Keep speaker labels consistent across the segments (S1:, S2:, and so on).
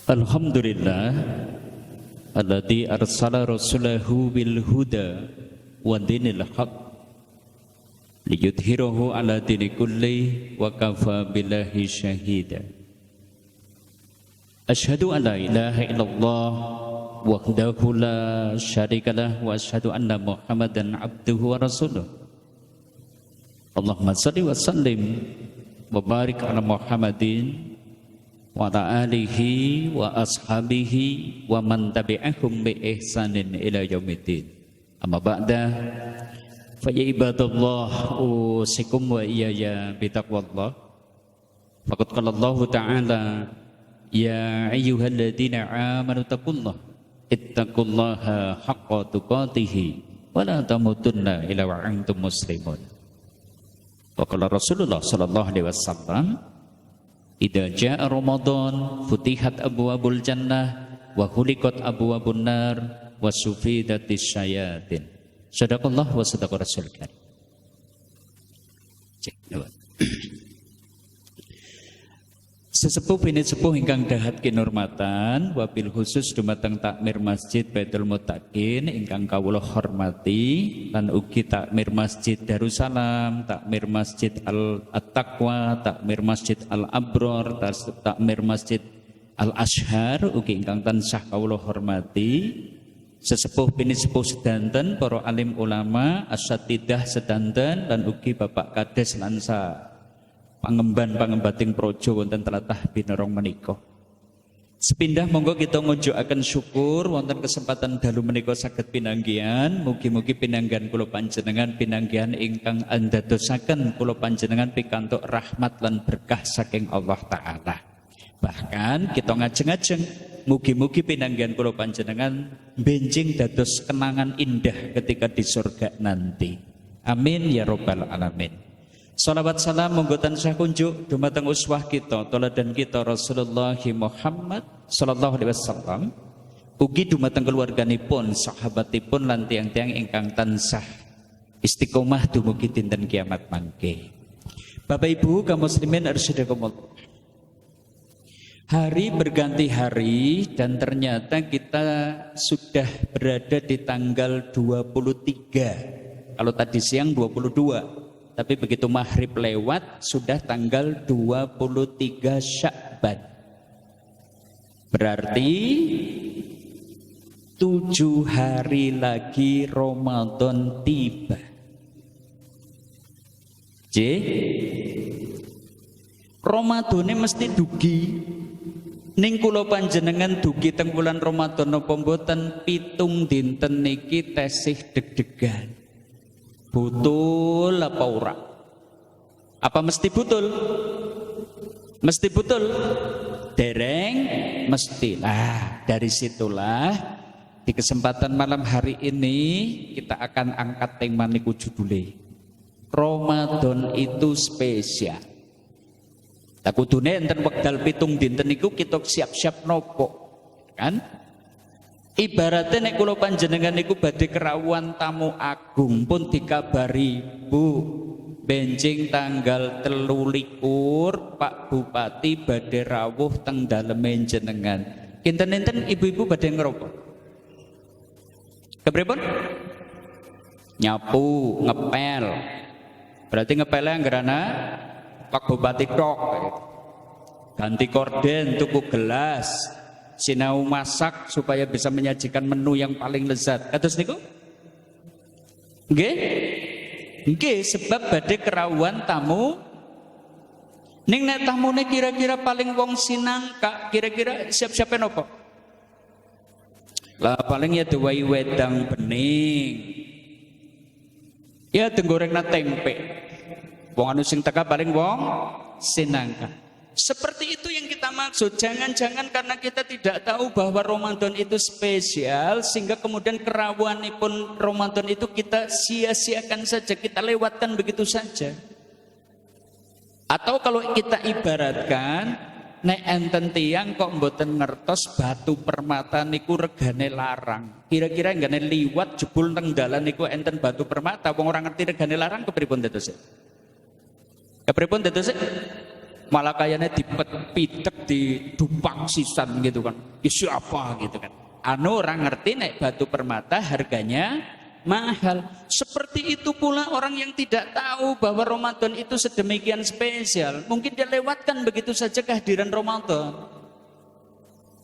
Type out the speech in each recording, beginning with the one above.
S1: Alhamdulillah alladzi arsala rasulahu bil huda wa dinil haq liyudhhirahu ala dini kulli wa kafa billahi syahida. Asyhadu an la ilaha illallah wahdahu la syarikalah wa asyhadu anna Muhammadan abduhu wa rasuluh. Allahumma shalli wa sallim wa barik ala Muhammadin wa ala alihi wa ashabihi wa man tabi'ahum bi ihsanin ila yaumiddin. Amma ba'da, fa ya ibadallah usikum wa iyaya bi taqwallah. Faqad qala Allah ta'ala ya ayyuhalladzina amanu taqullah ittaqullaha haqqa tuqatih wa la tamutunna illa wa antum muslimun. Wa qala Rasulullah sallallahu alaihi wasallam idza jaa Ramadan futihat abwabul jannah wa khuliqat abwabun nar wa sufidatis syayatin. Sadaqallah wa sadaqa rasul karim. Sesepuh bini sepuh ingkang dahat kinurmatan wabil khusus dumateng takmir Masjid Baitul Muttaqin ingkang kawula hormati lan ugi takmir Masjid Darussalam, takmir Masjid At-Taqwa, takmir Masjid Al-Abror, takmir Masjid Al-Ashhar ugi ingkang tansah kawula hormati. Sesepuh bini sepuh sedanten, para alim ulama, asyatidah sedanten lan ugi Bapak Kades lan pangemban-pangembating projo wonten tlatah Binarong menika. Sepindah monggo kita ngujukaken syukur wonten kesempatan dalu menika saged pinanggihan. Mugi-mugi pinanggihan kula panjenengan pinanggihan ingkang andadosaken kula panjenengan pikantuk rahmat lan berkah saking Allah taala. Bahkan kita ngajeng-ajeng mugi-mugi pinanggihan kula panjenengan benjing dados kenangan indah ketika di surga nanti. Amin ya rabbal alamin. Salawat salam monggo tansah kunjuk dumateng uswah kita, teladan kita Rasulullah Muhammad sallallahu alaihi wasallam. Ugi dumateng keluarganipun, sahabatipun lan tiang-tiang ingkang tansah istiqomah dumugi dinten kiamat mangke. Bapak Ibu kaum muslimin arsyadakumullah. Hari berganti hari dan ternyata kita sudah berada di tanggal 23. Kalau tadi siang 22. Tapi begitu maghrib lewat sudah tanggal 23 Sya'ban. Berarti 7 hari lagi Ramadan tiba. Ramadane mesti dugi. Ning kula panjenengan dugi teng wulan Ramadan napa mboten pitung dinten niki tesih deg-degan. Betul apa ora? Apa mesti betul? Mesti betul? Dereng mesti. Nah, dari situlah di kesempatan malam hari ini kita akan angkat tema niku judule Ramadan itu spesial. Tak kudune enten wekdal pitung dinten niku kita siap-siap nopo, kan? Ibaratnya nek kula panjenengan niku badhe kerawuhan tamu agung pun dikabari, Bu, benjing tanggal 23 Pak Bupati badhe rawuh teng daleme jenengan. Kinten-enten ibu-ibu badhe ngeropo. Kepripun? Nyapu, ngepel. Berarti ngepelnya anggarana Pak Bupati tok. Ganti korden, tuku gelas. Sinau masak supaya bisa menyajikan menu yang paling lezat. Kados niku? Nggih? Nggih, sebab badhe kerawuhan tamu. Ning nek tamune kira-kira paling wong sinangka, kira-kira siap-siap napa? Lah paling ya diwai wedang bening. Ya denggorengna tempe. Wong anu sing teka paling wong sinangka. Seperti itu yang kita maksud. Jangan-jangan karena kita tidak tahu bahwa Ramadan itu spesial sehingga kemudian kerawuhanipun Ramadan itu kita sia-siakan saja, kita lewatkan begitu saja. Atau kalau kita ibaratkan nek enten tiyang kok mboten ngertos batu permata niku regane larang. Kira-kira nggane liwat jebul teng dalan niku enten batu permata, wong ora ngerti regane larang kepripun dados? Kepripun dados malah kayaknya dipet-pitek di dupak sisan gitu kan. Isi apa gitu kan. Anu orang ngerti nek batu permata harganya mahal. Seperti itu pula orang yang tidak tahu bahwa Ramadan itu sedemikian spesial. Mungkin dia lewatkan begitu saja kehadiran Ramadan.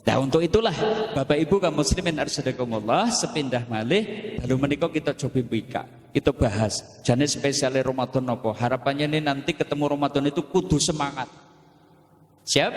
S1: Nah untuk itulah Bapak Ibu kaum muslimin arsyadakumullah sepindah malih lalu menikah kita coba buka, kita bahas jane spesialnya Ramadan apa. Harapannya nih nanti ketemu Ramadan itu kudu semangat. Siap?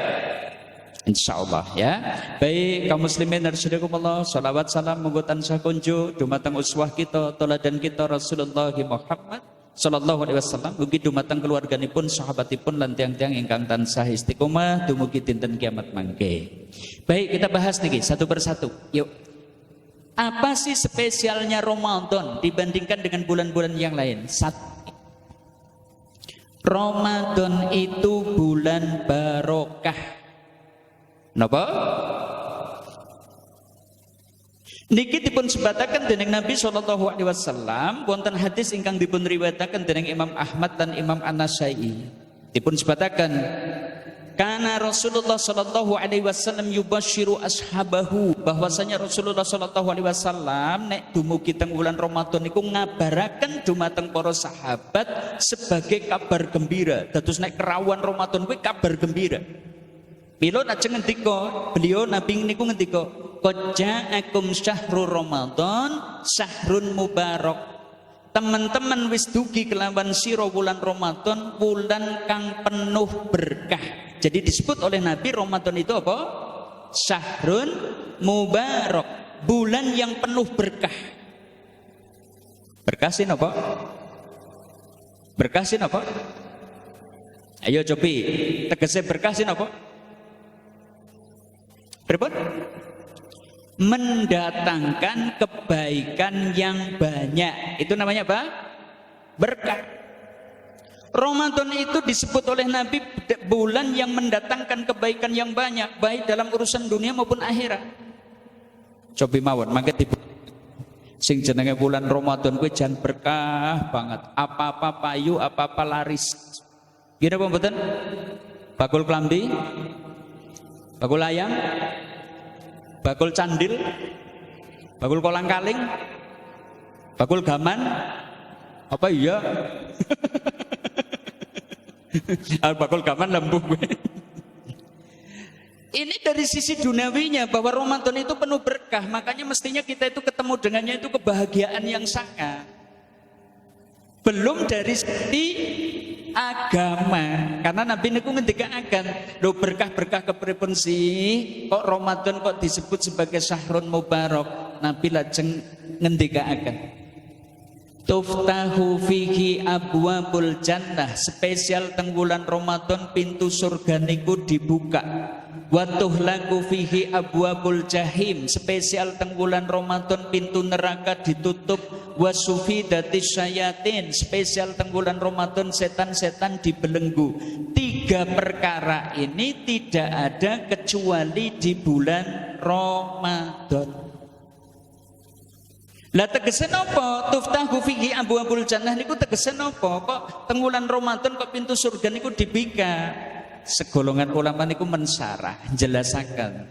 S1: Insyaallah ya. Baik kaum muslimin arsyadakumullah, shalawat salam monggo tansah kunjuk dumateng uswah kita, teladan kita Rasulullah Muhammad sallallahu alaihi wasallam, mugi dumateng keluarganipun, sahabatipun lan tiang-tiang ingkang tansah istiqomah dumugi dinten kiamat mangke. Baik, kita bahas niki satu persatu. Yuk. Apa sih spesialnya Ramadan dibandingkan dengan bulan-bulan yang lain? Satu. Ramadan itu bulan barokah. Napa? Niki dipun sebataken dening Nabi sallallahu alaihi wasallam wonten hadis ingkang dipun riwayataken dening Imam Ahmad dan Imam An-Nasai. Dipun sebataken kana Rasulullah sallallahu alaihi wasallam yubasyiru ashabahu, bahwasanya Rasulullah sallallahu alaihi wasallam nek dumugi teng wulan Ramadan niku ngabaraken dumateng para sahabat sebagai kabar gembira. Dados nek kerawan Ramadan kuwi kabar gembira. Mila ajeng ngendika, beliau Nabi niku ngendika, "Qad ja'akum syahrul Ramadan, syahrun mubarak." Teman-teman wis dugi kelawan sira wulan Ramadan, wulan kang penuh berkah. Jadi disebut oleh Nabi Ramadan itu apa? Syahrun mubarak, bulan yang penuh berkah. Berkah sin apa? Berkah sin apa? Ayo cobi, tegese berkah sin apa? Berapa? Mendatangkan kebaikan yang banyak. Itu namanya apa? Berkah. Ramadan itu disebut oleh Nabi bulan yang mendatangkan kebaikan yang banyak, baik dalam urusan dunia maupun akhirat. Cobi mawon, mangke sing jenenge bulan Ramadan kuwi jan berkah banget. Apa-apa payu, apa-apa laris. Gini apa mboten? Bakul klambi, bakul ayam, bakul candil, bakul kolang kaling, bakul gaman, apa iya? Bakul gaman lembu gue. Ini dari sisi duniawinya bahwa Ramadan itu penuh berkah, makanya mestinya kita itu ketemu dengannya itu kebahagiaan yang sangat. Belum dari sisi agama, karena Nabi niku ngendikaaken lho berkah-berkah kepripun sih kok Ramadan kok disebut sebagai syahrun mubarak. Nabi lajeng ngendikaaken tuftahu fihi abwabul jannah, spesial teng wulan Ramadan pintu surga niku dibuka. Wa tuhlaku fihi abwabul jahim, spesial teng wulan Ramadan pintu neraka ditutup. Wa sufidati syayatin, spesial teng wulan Ramadan setan-setan dibelenggu. Tiga perkara ini tidak ada kecuali di bulan Ramadan. Lah tegese napa? Tuftahu fihi abwabul jannah niku tegese napa? Kok teng wulan Ramadan kok pintu surga niku dibuka? Segolongan ulama niku mensarah jelasaken.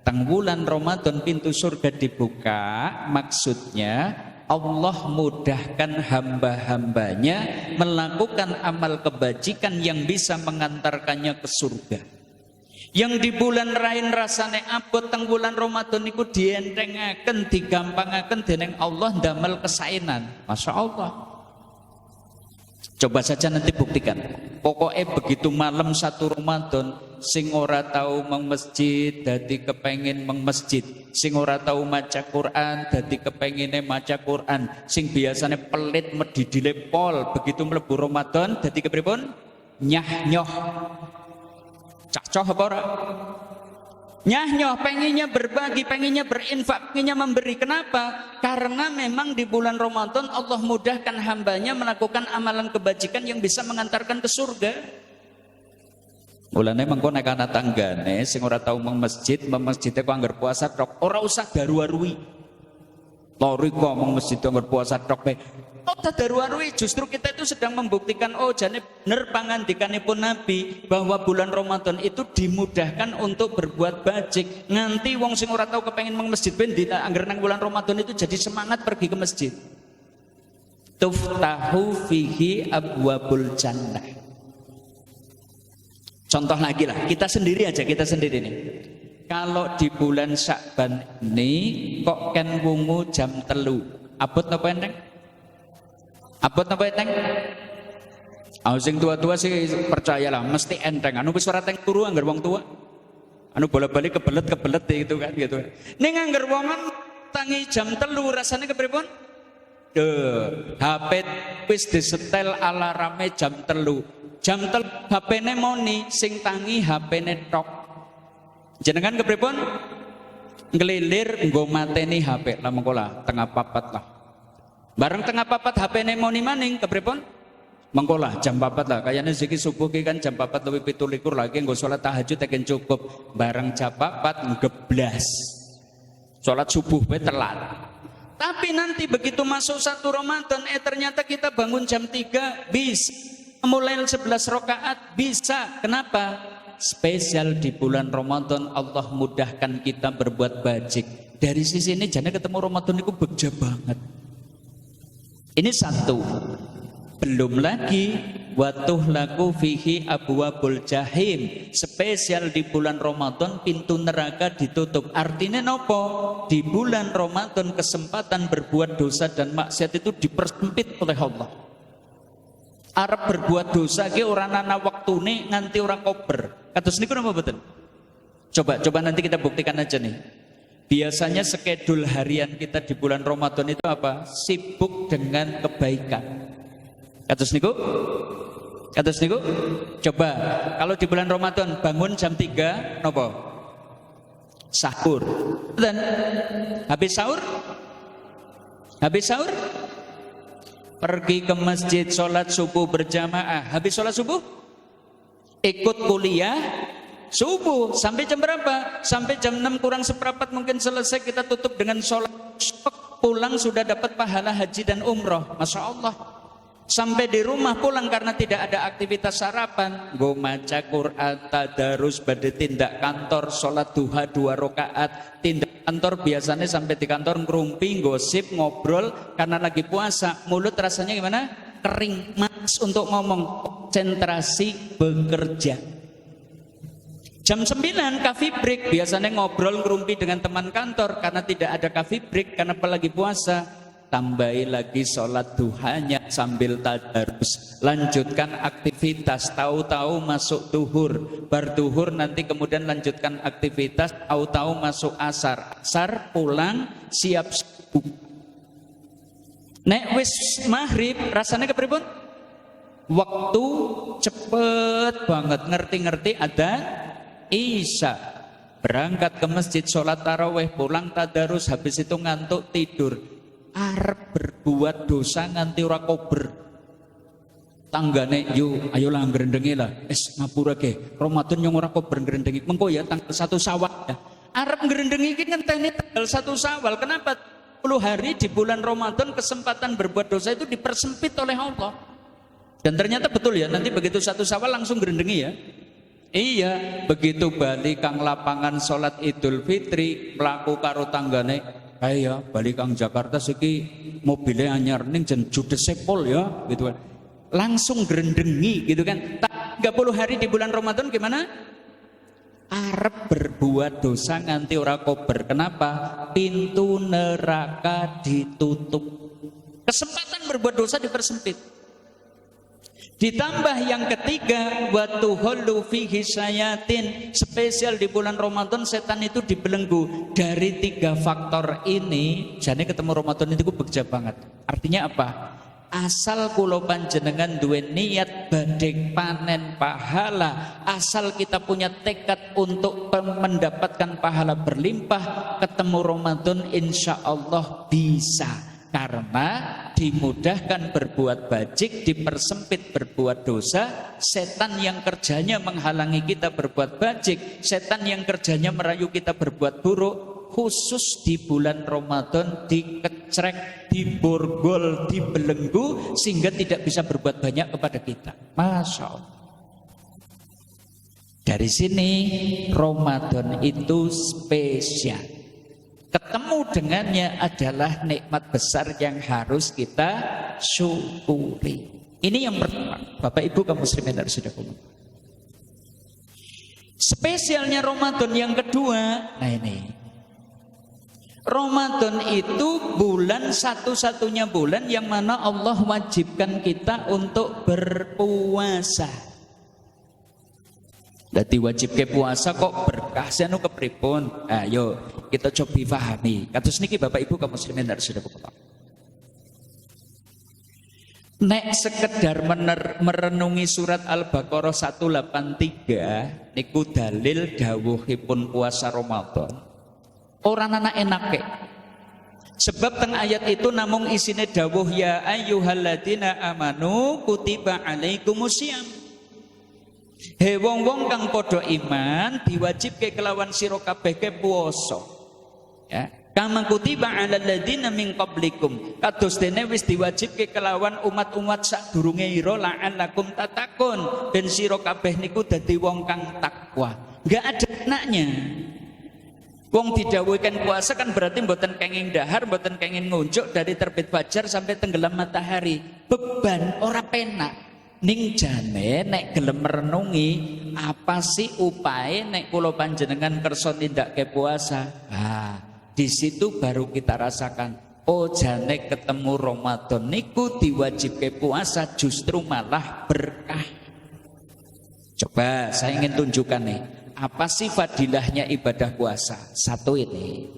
S1: Teng wulan Ramadan pintu surga dibuka, maksudnya Allah mudahkan hamba-hambanya melakukan amal kebajikan yang bisa mengantarkannya ke surga. Yang di bulan lain rasane abot teng bulan Ramadan niku dientengaken, digampangaken dening Allah ndamel kesaenan. Masya Allah. Coba saja nanti buktikan. Pokoknya begitu malam satu Ramadan, sing ora tahu meng masjid dadi kepengin meng masjid, sing ora tahu maca Quran dadi kepengine maca Quran, sing biasanya pelit medhidile pol begitu mlebu Ramadan dadi kepripun? Nyah-nyoh. Cak-coh apa ora? Nyah-nyoh, pengennya berbagi, pengennya berinfak, pengennya memberi. Kenapa? Karena memang di bulan Ramadan Allah mudahkan hambanya melakukan amalan kebajikan yang bisa mengantarkan ke surga. Mulane mengko nek ana tanggane sing ora tau meng masjid, masjide kok anggar puasa tok, ora usah daru-arui. Lori kok meng masjid anggar puasa tok Oh tadaruarwi justru kita itu sedang membuktikan jane bener pangandikanipun Nabi bahwa bulan Ramadan itu dimudahkan untuk berbuat bajik. Nganti wong sing ora tau kepengin meng masjid ben angger nang bulan Ramadan itu jadi semangat pergi ke masjid. Tuftahu fihi abwabul jannah. Contoh lagi lah, kita sendiri nih. Kalau di bulan Sya'ban ini kok ken wungu jam 3. Abot napa enteng? Abot napa enteng? Sing tua-tua sih percayalah mesti enteng. Anu wis ora teng turu anggar wong tua. Anu bola-bali kebelet gitu kan gitu. Ning anggar wongan tangi jam 3 rasane kepripun? HP wis disetel alarme jam 3. Jam 3 HP-ne moni sing tangi HP-ne tok. Jenengan kepripun? Ngelilir nggo mateni HP lah mengko lah tengah papat lah. Bareng tengah papat HP-ne moni maning kepripun? Mengko lah jam 4 lah. Kayane iki subuh ki kan jam 4 lebih 17 lagi nggo salat tahajud teken cukup. Bareng jam 4 ngeblas. Salat subuh bae telat. Tapi nanti begitu masuk 1 Ramadan ternyata kita bangun jam 3 bisa mulai 11 rakaat bisa. Kenapa? Spesial di bulan Ramadan Allah mudahkan kita berbuat bajik. Dari sisi ini jane ketemu Ramadan itu beja banget. Ini satu. Belum lagi watuhlaku fihi abwabul jahim. Spesial di bulan Ramadan pintu neraka ditutup. Artinya nopo? Di bulan Ramadan kesempatan berbuat dosa dan maksiat itu dipersempit oleh Allah. Arab berbuat dosa ki ora ana waktune nganti ora kober. Kados niku napa mboten? Coba nanti kita buktikan aja nih. Biasanya skedul harian kita di bulan Ramadan itu apa? Sibuk dengan kebaikan. Kados niku? Kados niku? Coba kalau di bulan Ramadan bangun jam 3 napa? Sahur. Dan habis sahur? Habis sahur? Pergi ke masjid sholat subuh berjamaah. Habis sholat subuh ikut kuliah subuh sampai jam berapa? Sampai jam 6 kurang seperempat mungkin selesai, kita tutup dengan sholat. Pulang sudah dapat pahala haji dan umroh. Masya Allah. Sampai di rumah pulang karena tidak ada aktivitas sarapan, go maca Quran, tadarus, badhe tindak kantor, sholat duha 2 rakaat. Tindak kantor biasanya sampai di kantor ngerumpi, gosip, ngobrol karena lagi puasa. Mulut rasanya gimana? Kering, malas untuk ngomong. Konsentrasi bekerja. Jam 9 coffee break, biasanya ngobrol ngerumpi dengan teman kantor karena tidak ada coffee break karena lagi puasa. Tambahi lagi sholat duhanya sambil tadarus, lanjutkan aktivitas, tahu-tahu masuk duhur, berduhur nanti kemudian lanjutkan aktivitas, tahu-tahu masuk asar, asar pulang siap subuh. Nek wis maghrib rasanya kepripun? Waktu cepet banget, ngerti-ngerti ada isya, berangkat ke masjid sholat taraweh, pulang tadarus, habis itu ngantuk tidur. Arep berbuat dosa nganti ora kober. Tanggane yo ayolah ngrendengi lah. Ngapura ke. Ramadan yang ora kober ngrendengi. Mengko ya tanggal 1 Syawal ya. Arep ngrendengi iki ngenteni tanggal 1 Syawal. Kenapa? 10 hari di bulan Ramadan kesempatan berbuat dosa itu dipersempit oleh Allah. Dan ternyata betul ya, nanti begitu 1 Syawal langsung ngrendengi ya. Iya, begitu balik kang lapangan sholat Idul Fitri mlaku karo tanggane. Ayo balik kang Jakarta siki mobilnya anyar ning jen judes sepol ya gitu kan. Langsung grendengi gitu kan. 30 hari di bulan Ramadan gimana? Arep berbuat dosa nganti ora kober. Kenapa? Pintu neraka ditutup. Kesempatan berbuat dosa dipersempit. Ditambah yang ketiga, watuhullu fihi syayatin. Spesial di bulan Ramadan setan itu dibelenggu. Dari 3 faktor ini, jane ketemu Ramadan itu bekerja banget. Artinya apa? Asal kula panjenengan duwe niat badhe panen pahala, asal kita punya tekad untuk mendapatkan pahala berlimpah, ketemu Ramadan insya Allah bisa. Karena dimudahkan berbuat bajik, dipersempit berbuat dosa. Setan yang kerjanya menghalangi kita berbuat bajik, setan yang kerjanya merayu kita berbuat buruk, khusus di bulan Ramadan dikecrek, diborgol, dibelenggu sehingga tidak bisa berbuat banyak kepada kita. Masya Allah. Dari sini Ramadan itu spesial. Ketemu dengannya adalah nikmat besar yang harus kita syukuri. Ini yang pertama, Bapak Ibu kaum muslimin dan saudaraku. Spesialnya Ramadan yang kedua, nah ini. Ramadan itu bulan satu-satunya bulan yang mana Allah wajibkan kita untuk berpuasa. Jadi wajib ke puasa kok berkah sanu kepripun? Ayo kita coba pahami. Kados niki Bapak Ibu kaum muslimin dan saudaraku. Nek sekedar merenungi surat Al-Baqarah 183 niku dalil dawuhipun puasa Ramadan. Ora ana enake. Sebab teng ayat itu namung isine dawuh ya ayyuhalladzina amanu kutiba alaikumusiyam. He wong-wong kang padha iman diwajibke kelawan sira kabeh ke puasa. Ya, kama kutiba alal ladzina min qablikum. Kados dene wis diwajibke kelawan umat-umat sadurunge ira la'allakum tatakun. Ben sira kabeh niku dadi wong kang takwa. Enggak ada enaknya. Wong didhawuhken puasa kan berarti mboten kenging dahar, mboten kenging ngunjuk dari terbit fajar sampai tenggelam matahari. Beban ora penak. Ning jane nek gelem merenungi apa sih upae nek kula panjenengan kersa nindakke puasa. Di situ baru kita rasakan oh jane ketemu Ramadan niku diwajibke puasa justru malah berkah. Coba saya ingin tunjukkan nih apa sih fadilahnya ibadah puasa. Satu ini,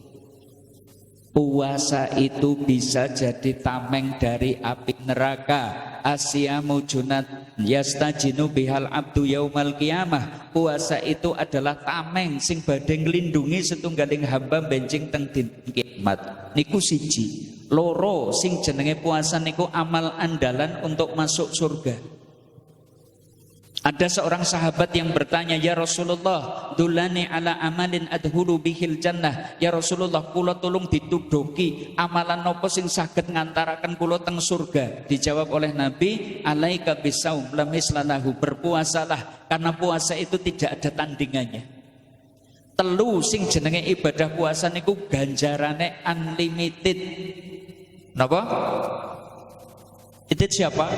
S1: puasa itu bisa jadi tameng dari api neraka. Asyamu junat yastajinu bihal abdu yaumal qiyamah. Puasa itu adalah tameng sing badhe nglindungi setunggaling hamba benjing teng dinten kiamat. Niku siji. Loro sing jenenge puasa niku amal andalan untuk masuk surga. Ada seorang sahabat yang bertanya, ya Rasulullah, dulani ala amalin adhulu bihil jannah. Ya Rasulullah, kula tolong dituduki amalan nopo sing saged ngantaraken kula teng surga. Dijawab oleh Nabi, alaika bisaum lam islalahu, berpuasalah karena puasa itu tidak ada tandingannya. Telu sing jenenge ibadah puasa niku ganjarane unlimited. Napa? Itu siapa?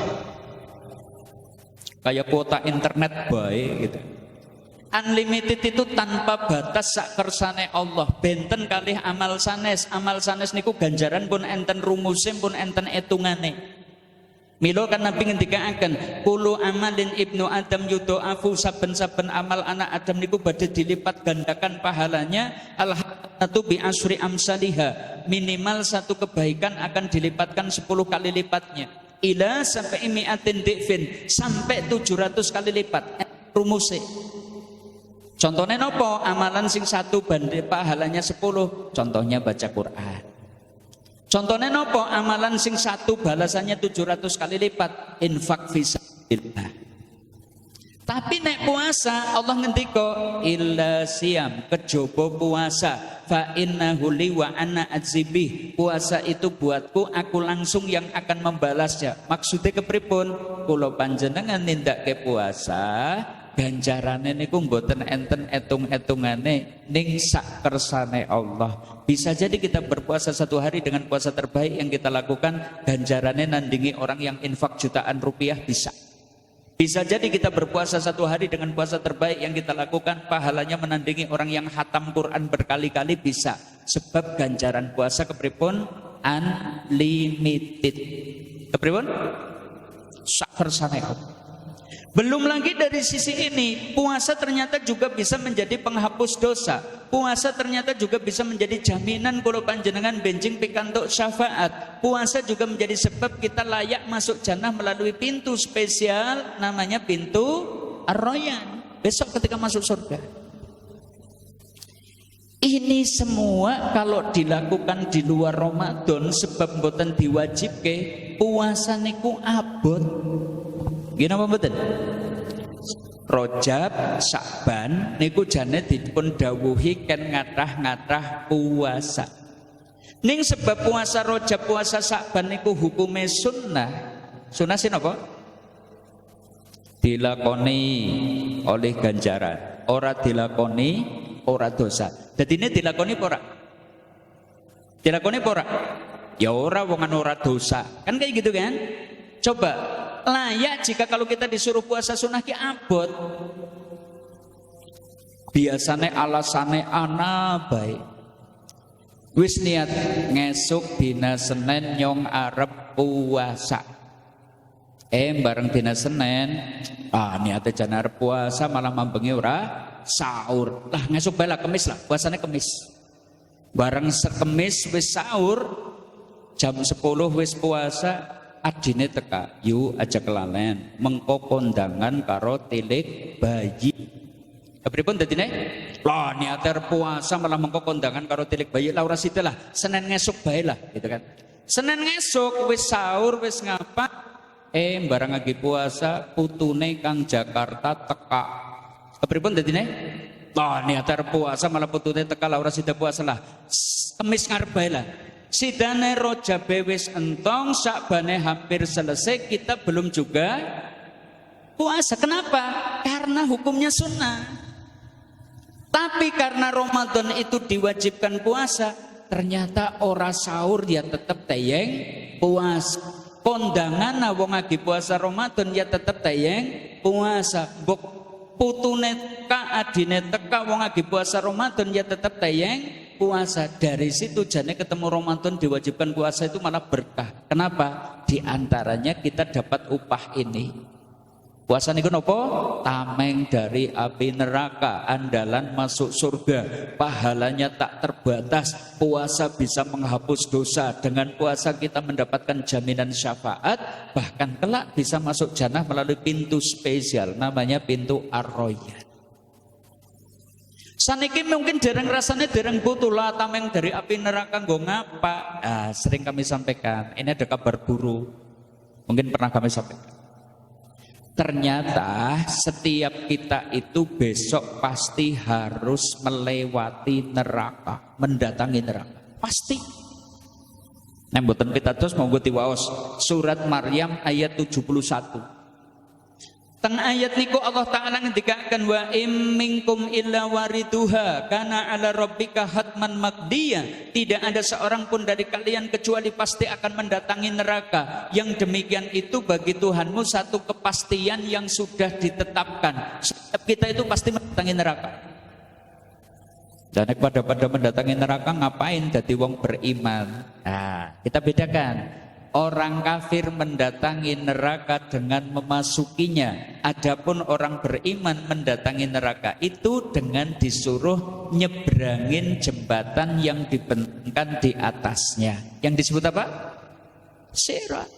S1: Kayak kuota internet baik gitu. Unlimited itu tanpa batas sak kersane Allah. Benten kalih amal sanes. Amal sanes niku ganjaran pun enten rumusim pun enten etungane. Milo kan Nabi ngendikaaken, kulo amalin ibnu Adam yudha'afu, saben-saben amal anak Adam niku badhe dilipat gandakan pahalanya. Al-hasanatu bi asyri amsalihha. Minimal satu kebaikan akan dilipatkan 10 kali lipatnya. Ila sampai mi'atin di'fin, sampai 700 kali lipat. Rumuse. Contohnya nopo? Amalan sing satu banding pahalanya 10. Contohnya baca Quran. Contohnya nopo? Amalan sing satu balasannya 700 kali lipat. Infak fisabilillah. Tapi nek puasa Allah ngendika illa siyam, kejaba puasa, fa innahu li wa ana adzibih. Puasa itu buatku, aku langsung yang akan membalasnya. Maksudnya kepripun? Kula panjenengan nindakke puasa, ganjarane niku mboten enten etung-etungane ning sak kersane Allah. Bisa jadi kita berpuasa satu hari dengan puasa terbaik yang kita lakukan, ganjarane nandingi orang yang infak jutaan rupiah bisa. Bisa jadi kita berpuasa satu hari dengan puasa terbaik yang kita lakukan, pahalanya menandingi orang yang khatam Quran berkali-kali bisa. Sebab ganjaran puasa kepripun? Unlimited. Kepripun? Sak kersane Allah. Belum lagi dari sisi ini, puasa ternyata juga bisa menjadi penghapus dosa. Puasa ternyata juga bisa menjadi jaminan kula panjenengan benjing pikantuk syafaat. Puasa juga menjadi sebab kita layak masuk jannah melalui pintu spesial namanya pintu Ar-Rayyan. Besok ketika masuk surga. Ini semua kalau dilakukan di luar Ramadan sebab mboten diwajibke, puasa niku abot. Gini apa mboten? Rajab, Sya'ban niku jane dipun dawuhi ken ngathah-ngathah puasa. Ning sebab puasa Rajab, puasa Sya'ban niku hukume sunnah. Sunnah sih napa? Dilakoni oleh ganjaran, ora dilakoni ora dosa. Dadi ini dilakoni apa ora? Dilakoni apa ora? Ya ora, wongan ora dosa. Kan kayak gitu kan? Coba layak jika kalau kita disuruh puasa sunnah ki abot. Biasane alasane ana bae. Wis niat ngesuk dina Senin nyong arep puasa. Bareng dina Senin, niate jan arep puasa malah mambengi ora sahur. Lah ngesuk bae lah Kemis lah, puasane Kemis. Bareng sekemis wis sahur, jam 10 wis puasa. Adine teka, yu aja kelalen, mengko kondangan karo tilik bayi. Kepripun dadine? Lah niate puasa malah mengko kondangan karo tilik bayi, lah ora sida lah, Senin ngesuk bae lah, gitu kan. Senin ngesuk wis sahur wis ngapa? Barang lagi puasa putune Kang Jakarta teka. Kepripun dadine? Lah niate puasa malah putune teka, lah ora sida puasa lah. Kemis ngarep bae lah. Sidane Rajab wis entong, Sya'bane hampir selesai, kita belum juga puasa. Kenapa? Karena hukumnya sunnah. Tapi karena Ramadan itu diwajibkan puasa, ternyata ora sahur dia tetap tayeng puasa. Kondangan wong lagi puasa Ramadan ya tetap tayeng puasa. Bok putune ka adine teka wong lagi puasa Ramadan ya tetap tayeng puasa. Dari situ jane ketemu Ramadan diwajibkan puasa itu malah berkah. Kenapa? Di antaranya kita dapat upah ini. Puasa niku napa? Tameng dari api neraka, andalan masuk surga. Pahalanya tak terbatas. Puasa bisa menghapus dosa. Dengan puasa kita mendapatkan jaminan syafaat, bahkan kelak bisa masuk jannah melalui pintu spesial namanya pintu Ar-Rayyan. Saniki mungkin dereng rasanya dereng butuh lah tameng dari api neraka nggo ngapa? Sering kami sampaikan, ini ada kabar buruk. Mungkin pernah kami sampaikan. Ternyata setiap kita itu besok pasti harus melewati neraka, mendatangi neraka. Pasti. Nek mboten pitados monggo diwaos surat Maryam ayat 71. Teng ayat niku Allah Ta'ala ngendikaken wa im minkum illa wariduha kana ala rabbika hatman maqdiya. Tidak ada seorang pun dari kalian kecuali pasti akan mendatangi neraka. Yang demikian itu bagi Tuhanmu satu kepastian yang sudah ditetapkan. Setiap kita itu pasti mendatangi neraka. Dan pada mendatangi neraka ngapain? Jadi wong beriman. Kita bedakan. Orang kafir mendatangi neraka dengan memasukinya. Adapun orang beriman mendatangi neraka itu dengan disuruh nyebrangin jembatan yang dibentangkan di atasnya. Yang disebut apa? Sirat.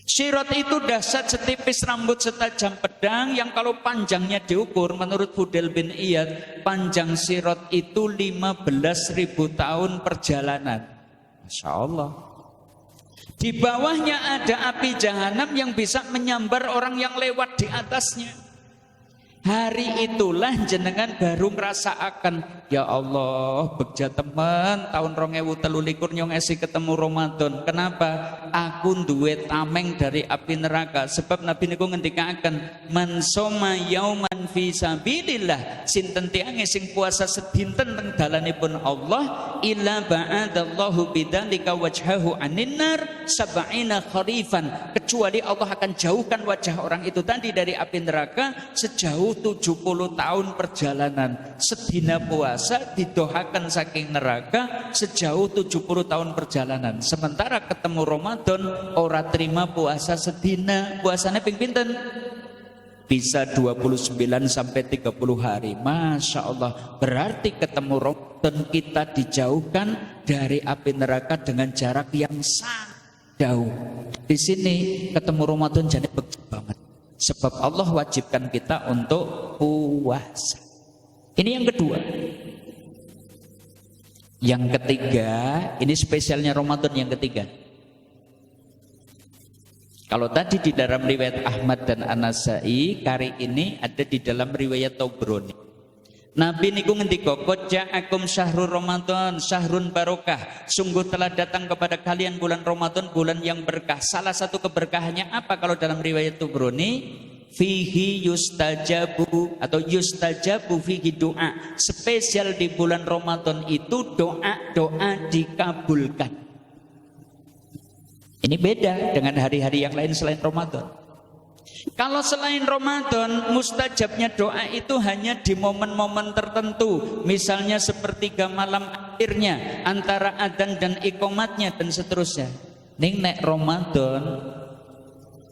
S1: Sirat itu dahsyat setipis rambut setajam pedang yang kalau panjangnya diukur menurut Fudel bin Iyad, panjang sirat itu 15.000 tahun perjalanan. Masya Allah. Di bawahnya ada api jahanam yang bisa menyambar orang yang lewat di atasnya. Hari itulah jenengan baru ngrasakaken, ya Allah, begja temen tahun 2023 nyong esi ketemu Ramadan. Kenapa? Aku duwe tameng dari api neraka. Sebab Nabi niku ngendikaken, man soma yauman fi sabilillah, sinten tiange sing puasa sedinten teng dalanipun Allah, illa ba'adallahu bidzalika wajhahu anin nar sab'ina kharifan, kecuali Allah akan jauhkan wajah orang itu tadi dari api neraka sejauh 70 tahun perjalanan. Sedina puasa didoakan saking neraka sejauh 70 tahun perjalanan. Sementara ketemu Ramadan ora terima puasa sedina. Puasanya ping pinten? Bisa 29 sampai 30 hari. Masya Allah. Berarti ketemu Ramadan kita dijauhkan dari api neraka dengan jarak yang sangat jauh. Di sini ketemu Ramadan jadi begitu banget. Sebab Allah wajibkan kita untuk puasa. Ini yang kedua. Yang ketiga, ini spesialnya Ramadan yang ketiga. Kalau tadi di dalam riwayat Ahmad dan An-Nasai, kali ini ada di dalam riwayat Tabrani. Nabi niku ngendika, "Qad ja'akum syahrul Ramadan, syahrun barokah." Sungguh telah datang kepada kalian bulan Ramadan, bulan yang berkah. Salah satu keberkahannya apa kalau dalam riwayat Tabrani? Fihi yustajabu atau yustajabu fihi doa. Spesial di bulan Ramadan itu doa-doa dikabulkan. Ini beda dengan hari-hari yang lain selain Ramadan. Kalau selain Ramadan, mustajabnya doa itu hanya di momen-momen tertentu. Misalnya sepertiga malam akhirnya, antara adzan dan iqomatnya dan seterusnya. Ning nek Ramadan,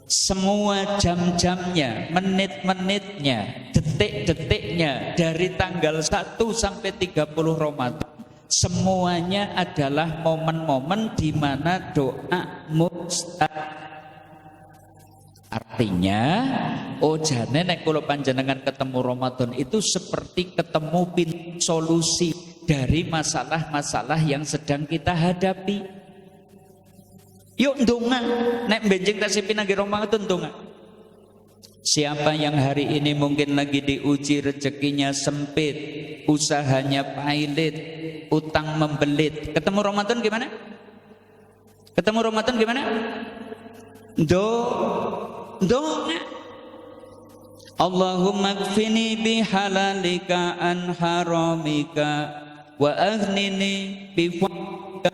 S1: semua jam-jamnya, menit-menitnya, detik-detiknya dari tanggal 1 sampai 30 Ramadan, semuanya adalah momen-momen di mana doa mustajab. Artinya, jane nek kula panjenengan ketemu Ramadan itu seperti ketemu pintu solusi dari masalah-masalah yang sedang kita hadapi. Yuk ndonga, nek benjing tasih pinanggi Ramadan ndonga. Siapa yang hari ini mungkin lagi diuji rezekinya sempit, usahanya pailit, utang membelit. Ketemu Ramadan gimana? Ketemu Ramadan gimana? Doa. Allahumma kfini bihalalika an haramika wa aghnini bifadlika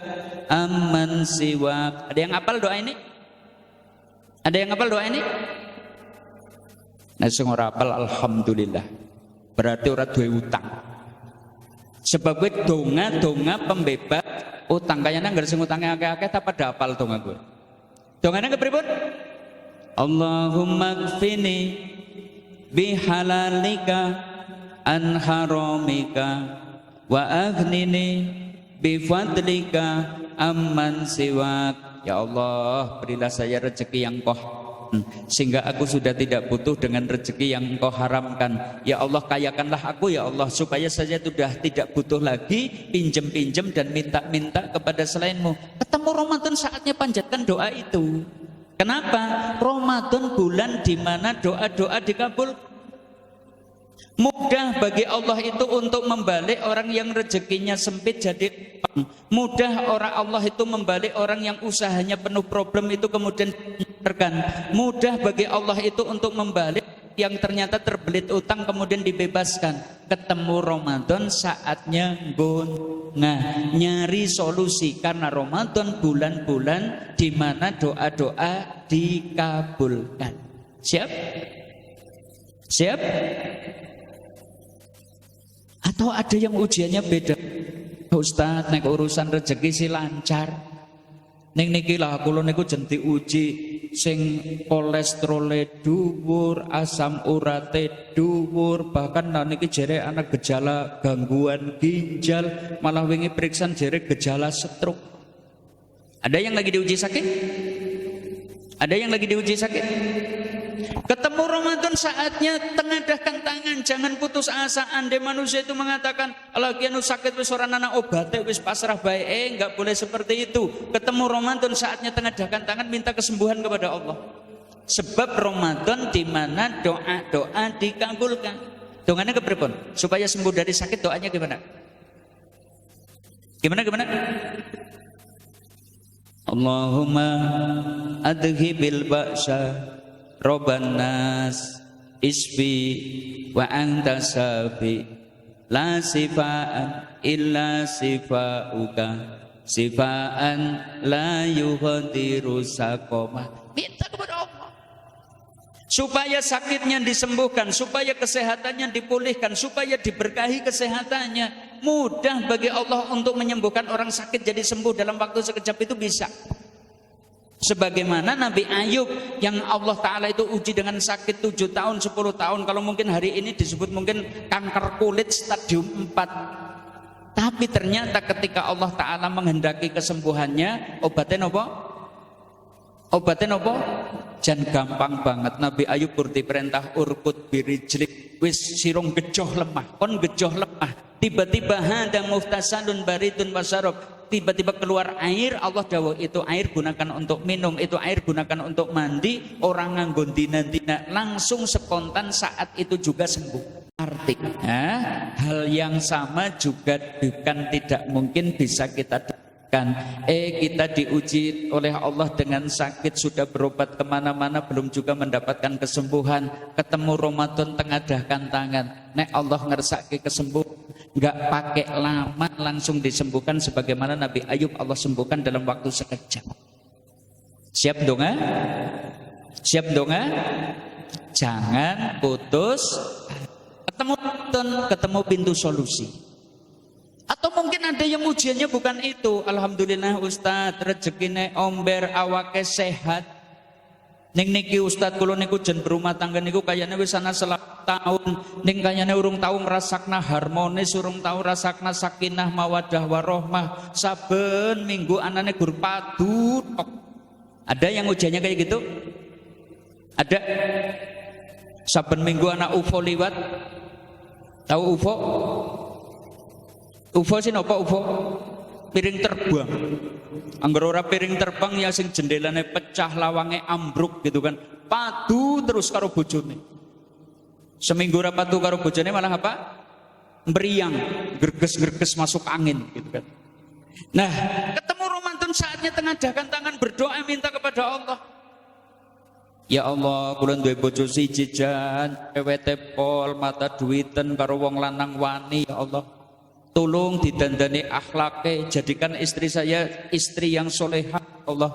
S1: amman siwak. Ada yang hafal doa ini? Ada yang hafal doa ini? Nah, sing ora hafal alhamdulillah. Berarti ora duwe utang. Sebab gue donga pembebas utang. Kayaknya nggak sing utangnya akeh-akeh tak pada hafal donga gue. Dongane kepripun? Allahumma kfini bihalalika an haramika wa aghnini bifadlika amman siwak. Ya Allah, berilah saya rezeki yang Kau sehingga aku sudah tidak butuh dengan rezeki yang Engkau haramkan. Ya Allah, kayakanlah aku ya Allah, supaya saya sudah tidak butuh lagi pinjem-pinjem dan minta-minta kepada selainmu. Ketemu Ramadan saatnya panjatkan doa itu. Kenapa? Ramadan bulan di mana doa-doa dikabul. Mudah bagi Allah itu untuk membalik orang yang rezekinya sempit jadi mudah orang Allah itu membalik orang yang usahanya penuh problem itu kemudian diberikan. Mudah bagi Allah itu untuk membalik yang ternyata terbelit utang kemudian dibebaskan. Ketemu Ramadan saatnya nyari solusi, karena Ramadan bulan-bulan di mana doa-doa dikabulkan. Siap? Siap? Atau ada yang ujiannya beda. Ustaz, nek urusan rezeki sih lancar. Ning niki lah kula niku jen diuji sing kolesterole dhuwur, asam urate dhuwur, bahkan niki jere anak gejala gangguan ginjal, malah wingi periksa jere gejala stroke. Ada yang lagi diuji sakit? Ada yang lagi diuji sakit? Ketemu Ramadan saatnya tengadahkan tangan, jangan putus asa. Andai manusia itu mengatakan lagi anu sakit wis ora ana obate wis pasrah bae, enggak boleh seperti itu. Ketemu Ramadan saatnya tengadahkan tangan, minta kesembuhan kepada Allah. Sebab Ramadan di mana doa-doa dikabulkan. Dongane kepripun? Supaya sembuh dari sakit doanya gimana? Gimana? Allahumma adhibil ba'sa Robban nas isfi wa anta safi la sifaan illa sifauka sifaan la yughadiru saqama. Minta kepada Allah supaya sakitnya disembuhkan, supaya kesehatannya dipulihkan, supaya diberkahi kesehatannya. Mudah bagi Allah untuk menyembuhkan orang sakit jadi sembuh dalam waktu sekejap, itu bisa. Sebagaimana Nabi Ayub yang Allah Ta'ala itu uji dengan sakit 7 tahun, 10 tahun. Kalau mungkin hari ini disebut mungkin kanker kulit stadium 4. Tapi ternyata ketika Allah Ta'ala menghendaki kesembuhannya, obatnya apa? Obatnya apa? Jan gampang banget. Nabi Ayub diperintah urkut birijlik, wis sirung gejoh lemah, kon gejoh lemah. Tiba-tiba hada muftasalun baridun wasarab, tiba-tiba keluar air, Allah dawuh itu air gunakan untuk minum, itu air gunakan untuk mandi, orang nganggo dina-dina, langsung spontan saat itu juga sembuh. Artinya hal yang sama juga bukan tidak mungkin bisa kita dapatkan. Kita diuji oleh Allah dengan sakit, sudah berobat kemana-mana belum juga mendapatkan kesembuhan. Ketemu Ramadan tengadahkan tangan, nek Allah ngersake kesembuhan, nggak pakai lama langsung disembuhkan, sebagaimana Nabi Ayub Allah sembuhkan dalam waktu sekejap. Siap donga? Siap donga? Jangan putus. Ketemu pintu solusi. Atau mungkin ada yang ujiannya bukan itu. Alhamdulillah Ustadz, rezekine omber, awake sehat. Ning niki Ustadz kula niku jen berumah tangga niku kayane wis ana selama tahun, ning kayane urung tau ngrasakna harmonis, urung tau rasakna sakinah mawadah warahmah. Saben minggu anane gur padu. Ada yang ujiannya kayak gitu? Ada. Saben minggu anak UFO liwat. Tahu UFO? UFO sih napa UFO? Piring terbang. Angger ora piring terbang ya sing jendelane pecah, lawange ambruk gitu kan. Padu terus karo bojone. Seminggu ora padu karo bojone malah apa? Meriang, gerges-gerges masuk angin gitu kan. Nah, ketemu Ramadan saatnya tengadahkan tangan, berdoa minta kepada Allah. Ya Allah, kula duwe bojo siji jan, ewete pol, mata duwiten karo wong lanang wani, ya Allah. Tolong didandani akhlake, jadikan istri saya istri yang solehah, ya Allah.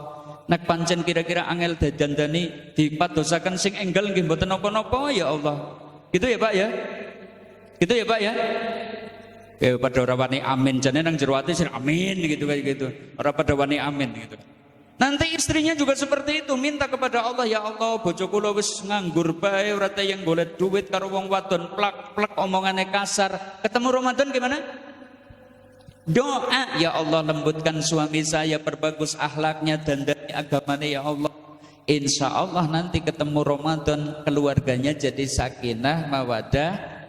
S1: Nek pancen kira-kira angel didandani dipadosaken sing enggal nggih mboten napa-napa, ya Allah. Gitu ya Pak ya? Gitu ya Pak ya? Pada ora wani amin, jane nang jero ati sing amin gitu kayak gitu. Ora pada wani amin gitu. Nanti istrinya juga seperti itu, minta kepada Allah, ya Allah, bojo kula wis nganggur bae, ora tayang golek duit karo wong wadon, plak-plak omongane kasar. Ketemu Ramadan gimana? Doa, ya Allah lembutkan suami saya, perbagus akhlaknya dan dari agamanya, ya Allah. Insya Allah nanti ketemu Ramadan keluarganya jadi sakinah mawadah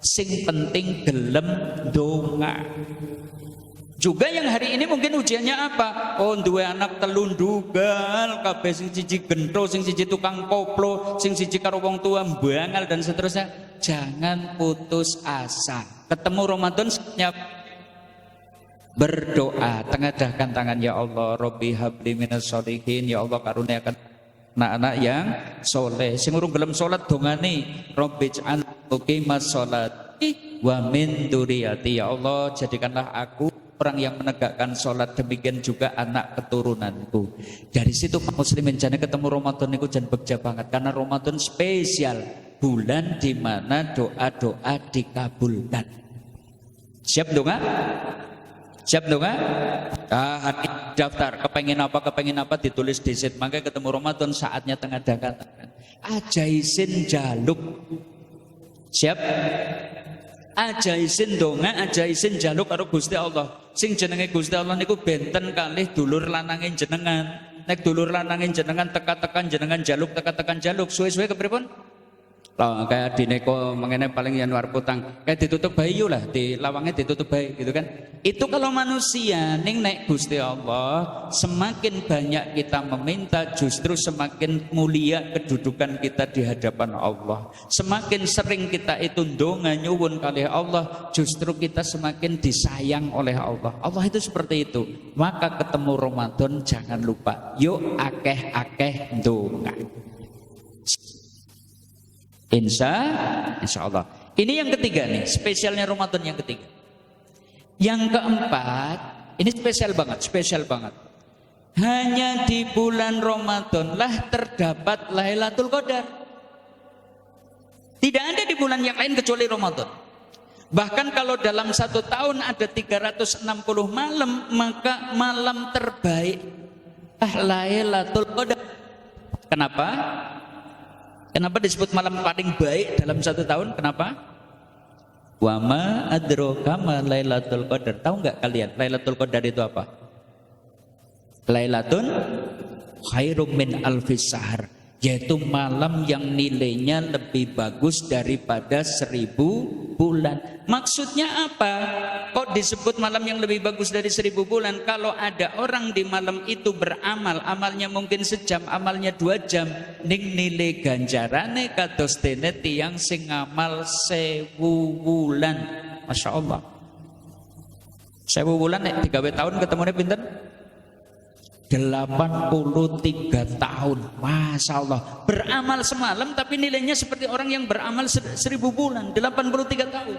S1: sing penting gelem donga. Juga yang hari ini mungkin ujiannya apa? Oh, dua anak telundugal, kabeh sing siji gentho, sing siji tukang koplo, sing siji karo wong tua mbangal dan seterusnya. Jangan putus asa. Ketemu Ramadan berdoa, tengadahkan tangan, ya Allah, Robbi habli minas sholihin, ya Allah karuniakan anak-anak yang soleh. Sing urung gelem salat dongane, Robbi ij'al muqimas sholati wa min dzurriyyati, ya Allah jadikanlah aku orang yang menegakkan sholat, demikian juga anak keturunanku. Dari situ muslimin jane ketemu Ramadan niku jan begja banget, karena Ramadan spesial, bulan di mana doa-doa dikabulkan. Siap doa? Siap doa? Daftar kepengen apa ditulis di sit. Makanya ketemu Ramadan saatnya tengadahkan tangan. Aja isin jaluk. Siap? Aja isin donga, aja isin jaluk karo Gusti Allah. Sing jenenge Gusti Allah niku benten kalih dulur lanange jenengan. Nek dulur lanange jenengan teka-tekan jenengan jaluk, teka-tekan jaluk, suwe-suwe kepripun? Lah kayak dineko mengene paling Januar putang, kayak ditutup bayi lah, di lawangnya ditutup bayi gitu kan. Itu kalau manusia ning nek Gusti Allah, semakin banyak kita meminta justru semakin mulia kedudukan kita di hadapan Allah. Semakin sering kita itu ndonga nyuwun kali Allah, justru kita semakin disayang oleh Allah. Allah itu seperti itu. Maka ketemu Ramadan jangan lupa, yuk akeh-akeh ndonga. Insya Allah. Ini yang ketiga nih, spesialnya Ramadan yang ketiga. Yang keempat, ini spesial banget. Hanya di bulan Ramadan lah terdapat Lailatul Qadar. Tidak ada di bulan yang lain kecuali Ramadan. Bahkan kalau dalam satu tahun ada 360 malam, maka malam terbaik Lailatul Qadar. Kenapa? Kenapa disebut malam paling baik dalam satu tahun? Kenapa? Wa ma adraka ma Lailatul Qadar. Tahu nggak kalian Lailatul Qadar itu apa? Lailatun khairum min alfis syahr, yaitu malam yang nilainya lebih bagus daripada 1000 bulan. Maksudnya apa? Kok disebut malam yang lebih bagus dari 1000 bulan? Kalau ada orang di malam itu beramal, amalnya mungkin sejam, amalnya 2 jam, ning nilai ganjarane kados dene tiyang sing ngamal 1000 bulan. Masya Allah. 1000 bulan nek digawe tahun ketemune pinten? 83 tahun. Masya Allah. Beramal semalam tapi nilainya seperti orang yang beramal 1000 bulan. 83 tahun.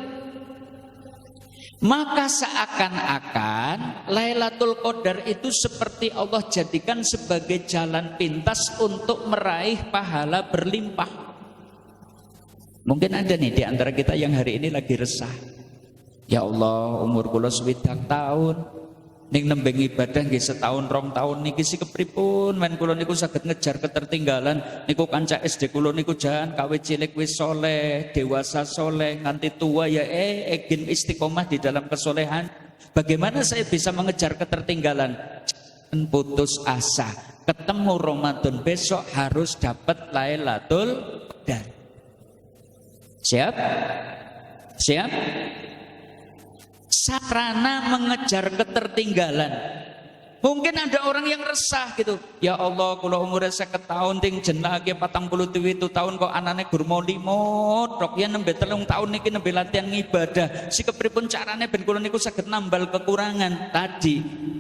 S1: Maka seakan-akan Lailatul Qadar itu seperti Allah jadikan sebagai jalan pintas untuk meraih pahala berlimpah. Mungkin ada nih di antara kita yang hari ini lagi resah. Ya Allah, umur kula 60 tahun. Ning nembeng ibadah nggih setahun 2 tahun niki sih kepripun men kula niku saged ngejar ketertinggalan niku kanca SD kula niku jan kawit cilik wis soleh, dewasa soleh, nganti tua ya egin istiqomah di dalam kesolehan. Bagaimana saya bisa mengejar ketertinggalan? Putus asa. Ketemu Ramadan besok harus dapat Lailatul Qadar. Siap? Siap? Sarana mengejar ketertinggalan. Mungkin ada orang yang resah gitu. Ya Allah, kula umure 50 tahun ting jen lagi 47 tahun kok anane gur mau 5 tok ya nembe 3 tahun niki nembe latihan ibadah. Si kepripun carane ben kula niku saged nambal kekurangan. Tadi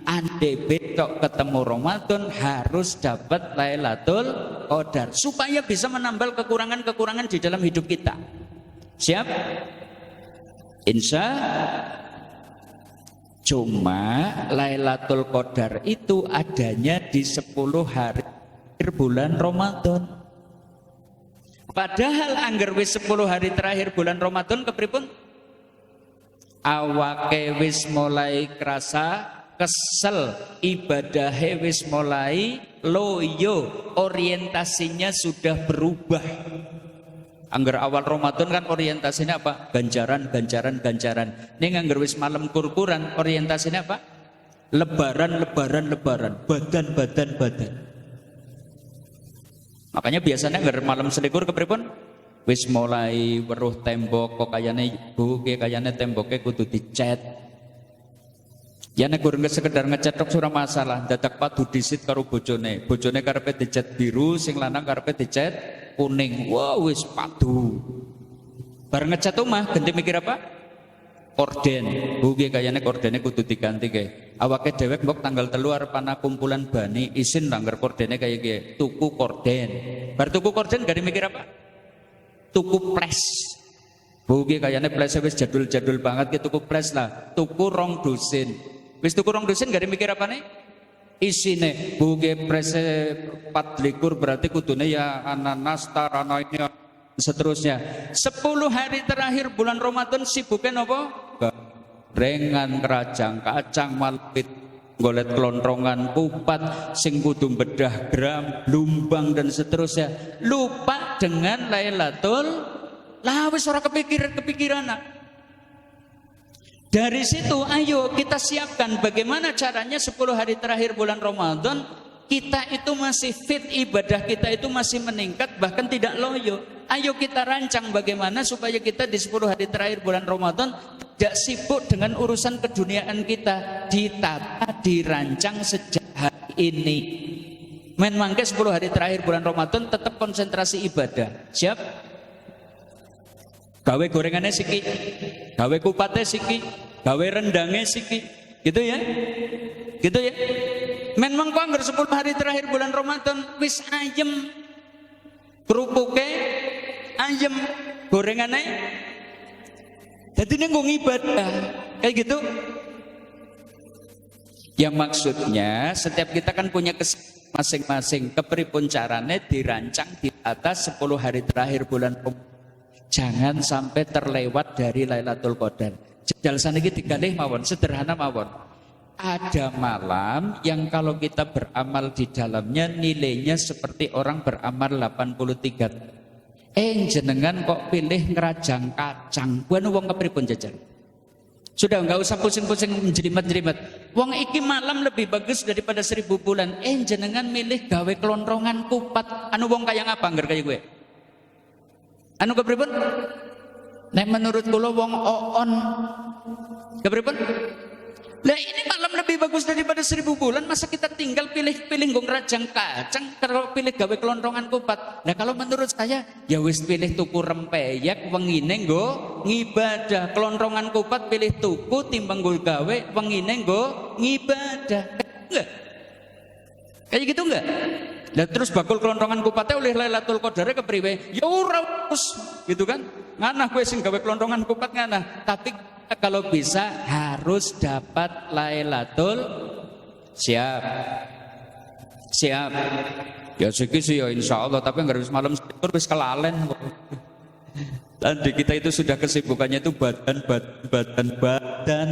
S1: ande betok ketemu Ramadan harus dapat Lailatul Qadar supaya bisa menambal kekurangan-kekurangan di dalam hidup kita. Siap? Insya Cuma Lailatul Qadar itu adanya di 10 hari akhir bulan Ramadan. Padahal angger wis 10 hari terakhir bulan Ramadan kepripun? Awake wis mulai kerasa kesel, ibadahe wis mulai loyo, orientasinya sudah berubah. Angger awal Ramadan kan orientasinya apa? Ganjaran. Ning angger wis malam kurkuran orientasinya apa? Lebaran. Badan. Makanya biasanya angger malam selikur kepripun? Wis mulai weruh tembok kok kayane ibu, kayane temboknya kudu dicet. Ya nek gurung sekedar ngecat tok ora masalah, dadak padu disit karo bojone. Bojone karepe dicat biru, sing lanang karepe dicat kuning. Wah wis padu. Bareng ngecat omah ganti mikir apa? Korden. Bu nggih kayane kordene kudu diganti kae. Awake dhewek mbok tanggal 3 arep ana kumpulan bani, isin langgar kordene kaya iki. Tuku korden. Bar tuku korden gak mikir apa? Tuku pres. Bu nggih kayane ples wis jadul-jadul banget ki tuku pres lah. Tuku 2 dosen. Wis tuku 2 dosen gak mikir apa nih? Isine buge prese 4 likur berarti kudune ya ananas tarana ini seterusnya. 10 hari terakhir bulan Ramadan sibuknya apa? Gorengan, kerajang, kacang, malpit, golet kelontongan, kupat, sing kudu bedah gram, lumbang dan seterusnya. Lupa dengan Lailatul lah wis ora kepikiran. Dari situ ayo kita siapkan bagaimana caranya 10 hari terakhir bulan Ramadan kita itu masih fit, ibadah kita itu masih meningkat bahkan tidak loyo. Ayo kita rancang bagaimana supaya kita di 10 hari terakhir bulan Ramadan tidak sibuk dengan urusan keduniaan kita, ditata, dirancang sejak hari ini. Men mangke 10 hari terakhir bulan Ramadan tetap konsentrasi ibadah. Siap? Gawe gorengannya siki, gawe kupatnya siki, gawe rendangnya siki, gitu ya. Memang kok anggar 10 hari terakhir bulan Ramadan wis ayem, kerupuknya ayem, gorengannya. Jadi ini ngomong ibadah, kayak gitu. Yang maksudnya setiap kita kan punya masing-masing kepripun carane dirancang di atas 10 hari terakhir bulan Ramadan. Jangan sampai terlewat dari Lailatul Qadar. Jajal saniki digalih mawon, sederhana mawon. Ada malam yang kalau kita beramal di dalamnya nilainya seperti orang beramal 83. Jenengan kok pilih ngerajang kacang. Bukan wong kepripun jajal. Sudah enggak usah pusing-pusing menjelimet-jelimet. Wong iki malam lebih bagus daripada 1000 bulan. Jenengan milih gawe kelontongan kupat. Anu wong kaya ngapa ngger kaya gue? Anu kepripun? Nek menurut kula wong oon kepripun? Lah ini malam lebih bagus daripada 1000 bulan. Masa kita tinggal pilih-pilih nggo ngrajang kacang, kalau pilih gawe kelontongan kupat. Nah kalau menurut saya ya wis pilih tuku rempeyek wengine nggo ngibadah. Kelontongan kupat pilih tuku timbang nggo gawe wengine nggo ngibadah. Enggak? Kayak gitu enggak? Lah terus bakul kelontongan kupatnya oleh Lailatul Qadar kepriwe? Ya ora wis gitu kan. Nganah kowe sing gawe kelontongan kupat nganah, tapi kalau bisa harus dapat Lailatul siap. Ya siki sih ya insyaallah, tapi enggak harus malam tidur wis kelalen. Tadi kita itu sudah kesibukannya itu badan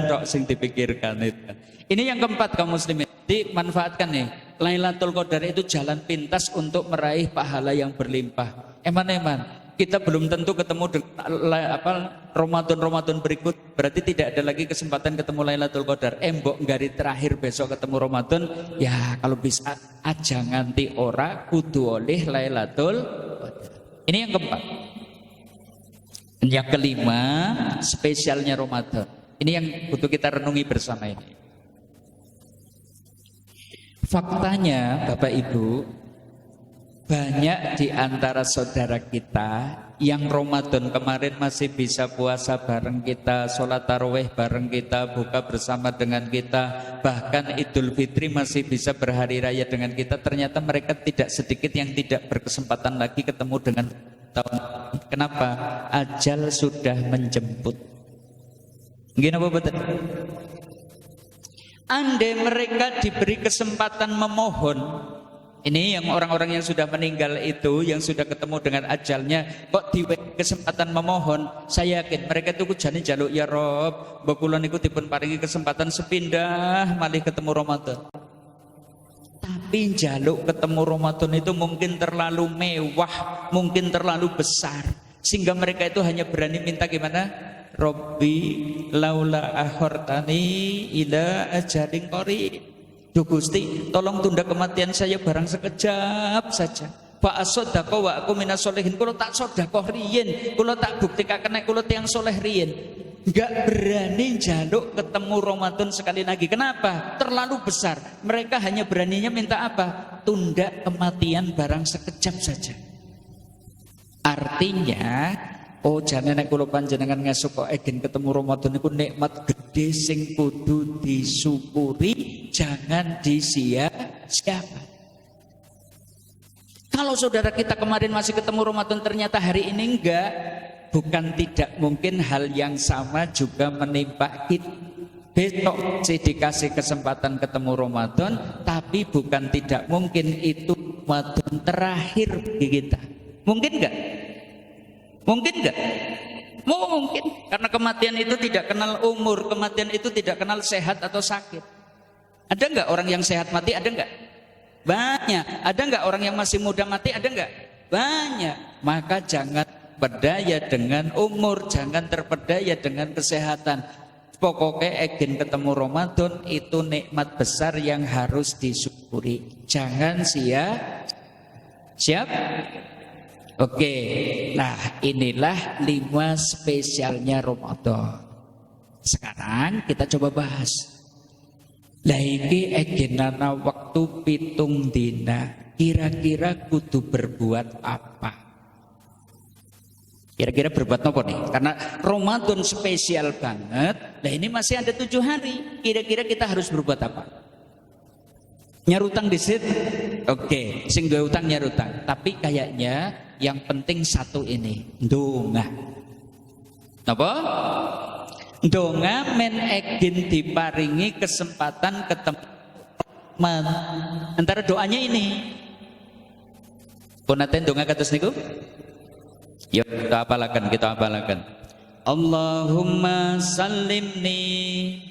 S1: tok sing dipikirkan itu. Ini yang keempat kaum muslimin, dimanfaatkan nih. Lailatul Qadar itu jalan pintas untuk meraih pahala yang berlimpah. Eman-eman. Kita belum tentu ketemu dengan Ramadan berikut, berarti tidak ada lagi kesempatan ketemu Lailatul Qadar. Mbok nggari terakhir besok ketemu Ramadan, ya kalau bisa aja nganti ora kudu oleh Lailatul Qadar. Ini yang keempat. Yang kelima, spesialnya Ramadan. Ini yang butuh kita renungi bersama ini. Faktanya Bapak Ibu, banyak di antara saudara kita yang Ramadan kemarin masih bisa puasa bareng kita, sholat tarawih bareng kita, buka bersama dengan kita, bahkan Idul Fitri masih bisa berhari raya dengan kita. Ternyata mereka tidak sedikit yang tidak berkesempatan lagi ketemu dengan tahun. Kenapa? Ajal sudah menjemput. Gini apa betul? Andai mereka diberi kesempatan memohon, ini yang orang-orang yang sudah meninggal itu, yang sudah ketemu dengan ajalnya, kok diberi kesempatan memohon, saya yakin mereka itu kujane jaluk ya Rob, mbok kula niku dipun paringi kesempatan sepindah malih ketemu Ramadan. Tapi jaluk ketemu Ramadan itu mungkin terlalu mewah, mungkin terlalu besar, sehingga mereka itu hanya berani minta gimana? Robbi laula akhortani ila ajalin qarib. Duh Gusti, tolong tunda kematian saya barang sekejap saja. Fa asaddaqa wa aku minas solihin. Kula tak sedekah riyen, kula tak buktikaken nek kula tiyang saleh riyen. Enggak berani jaluk ketemu Ramadan sekali lagi. Kenapa? Terlalu besar. Mereka hanya beraninya minta apa? Tunda kematian barang sekejap saja. Artinya, oh jangan nek kula panjenengan ngesuk kok egen ketemu Ramadan niku nikmat gede sing kudu disyukuri, jangan disia-siakan. Kalau saudara kita kemarin masih ketemu Ramadan ternyata hari ini enggak, bukan tidak mungkin hal yang sama juga menimpa kita. Besok sih dikasih kesempatan ketemu Ramadan, tapi bukan tidak mungkin itu Ramadan terakhir bagi kita. Mungkin enggak? Mungkin enggak? Mungkin, karena kematian itu tidak kenal umur, kematian itu tidak kenal sehat atau sakit. Ada enggak orang yang sehat mati? Ada enggak? Banyak. Ada enggak orang yang masih muda mati? Ada enggak? Banyak. Maka jangan berdaya dengan umur, jangan terpedaya dengan kesehatan. Pokoknya egen ketemu Ramadan itu nikmat besar yang harus disyukuri. Jangan siap? Oke, nah inilah 5 spesialnya Ramadan. Sekarang kita coba bahas. Lah iki egenana waktu 7 dina, kira-kira kudu berbuat apa? Kira-kira berbuat apa nih? Karena Ramadan spesial banget. Nah ini masih ada 7 hari. Kira-kira kita harus berbuat apa? Nyarutang disit? Oke, sing duwe utang nyarutang. Tapi kayaknya yang penting satu ini, ndonga. Napa? Ndonga men egin diparingi kesempatan ketemu. Antara doanya ini. Punaten ndonga kados niku? Yuk kita apalakan. Allahumma sallimni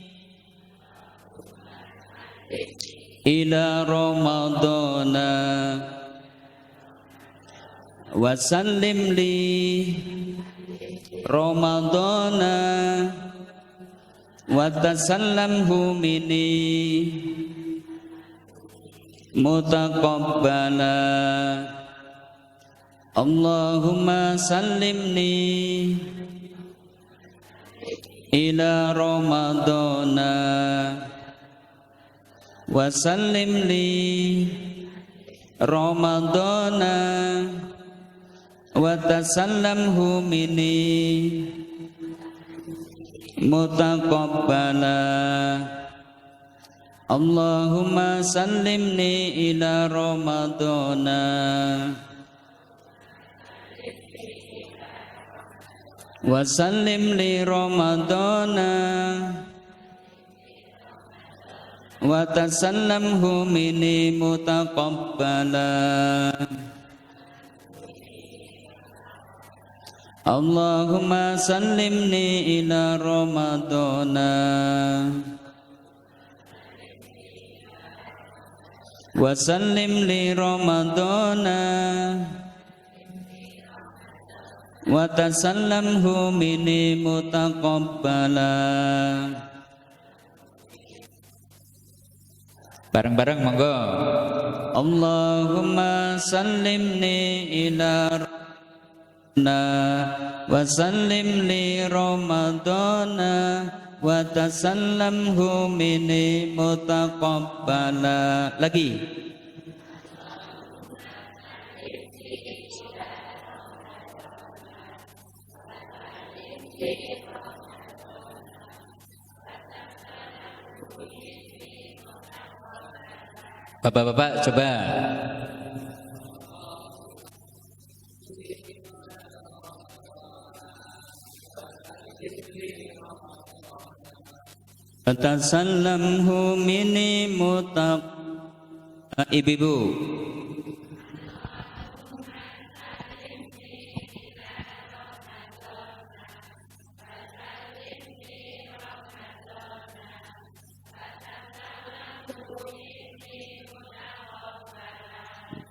S1: ila Ramadana wa sallim li Ramadana wa tasallamhu minni mutaqabbala. Allahumma sallimni ila Ramadana wa sallim li Ramadana wa tasallamhu minni mutaqabbala. Allahumma sallimni ila Ramadana wa sallim li Ramadana wa tasallamhu minni mutaqabbala. Allahumma sallimni ila Ramadana wa sallim li Ramadana wa tasallamhu minni mutaqabbala. Bareng-bareng monggo. Allahumma sallimni ila Ramadana wa sallim li Ramadana wa tasallamhu minni mutaqabbala. Lagi. Bapak-bapak coba. Tasallamhu minni ibu-ibu.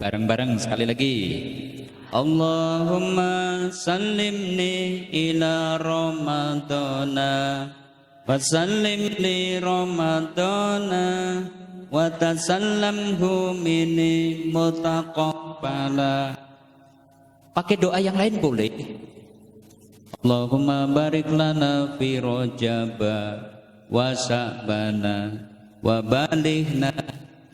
S1: Bareng-bareng sekali lagi. Allahumma sallimni ila Ramadana wa sallim li Ramadana wa tasallamhu minni mutaqabbala. Pakai doa yang lain boleh. Allahumma barik lana fi Rajaba wa Sya'bana wa balighna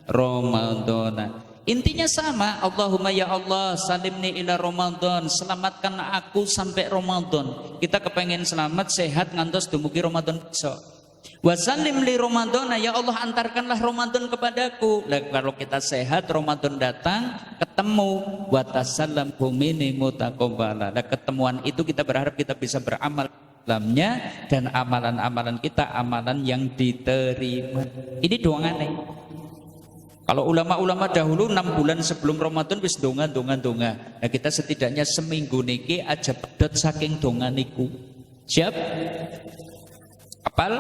S1: Ramadana. Intinya sama. Allahumma ya Allah salimni ila Ramadan, selamatkan aku sampai Ramadan. Kita kepengen selamat sehat ngantos dumugi Ramadan besok. Wa salim li Ramadana, ya Allah antarkanlah Ramadan kepadaku. Nah, kalau kita sehat Ramadan datang ketemu wa tasallamhu minni mutaqabbala. Nah, ketemuan itu kita berharap kita bisa beramal dalamnya dan amalan-amalan kita amalan yang diterima. Ini doangane. Kalau ulama-ulama dahulu 6 bulan sebelum Ramadan wis donga. Nah kita setidaknya seminggu niki aja pedot saking donga niku. Siap? Apal?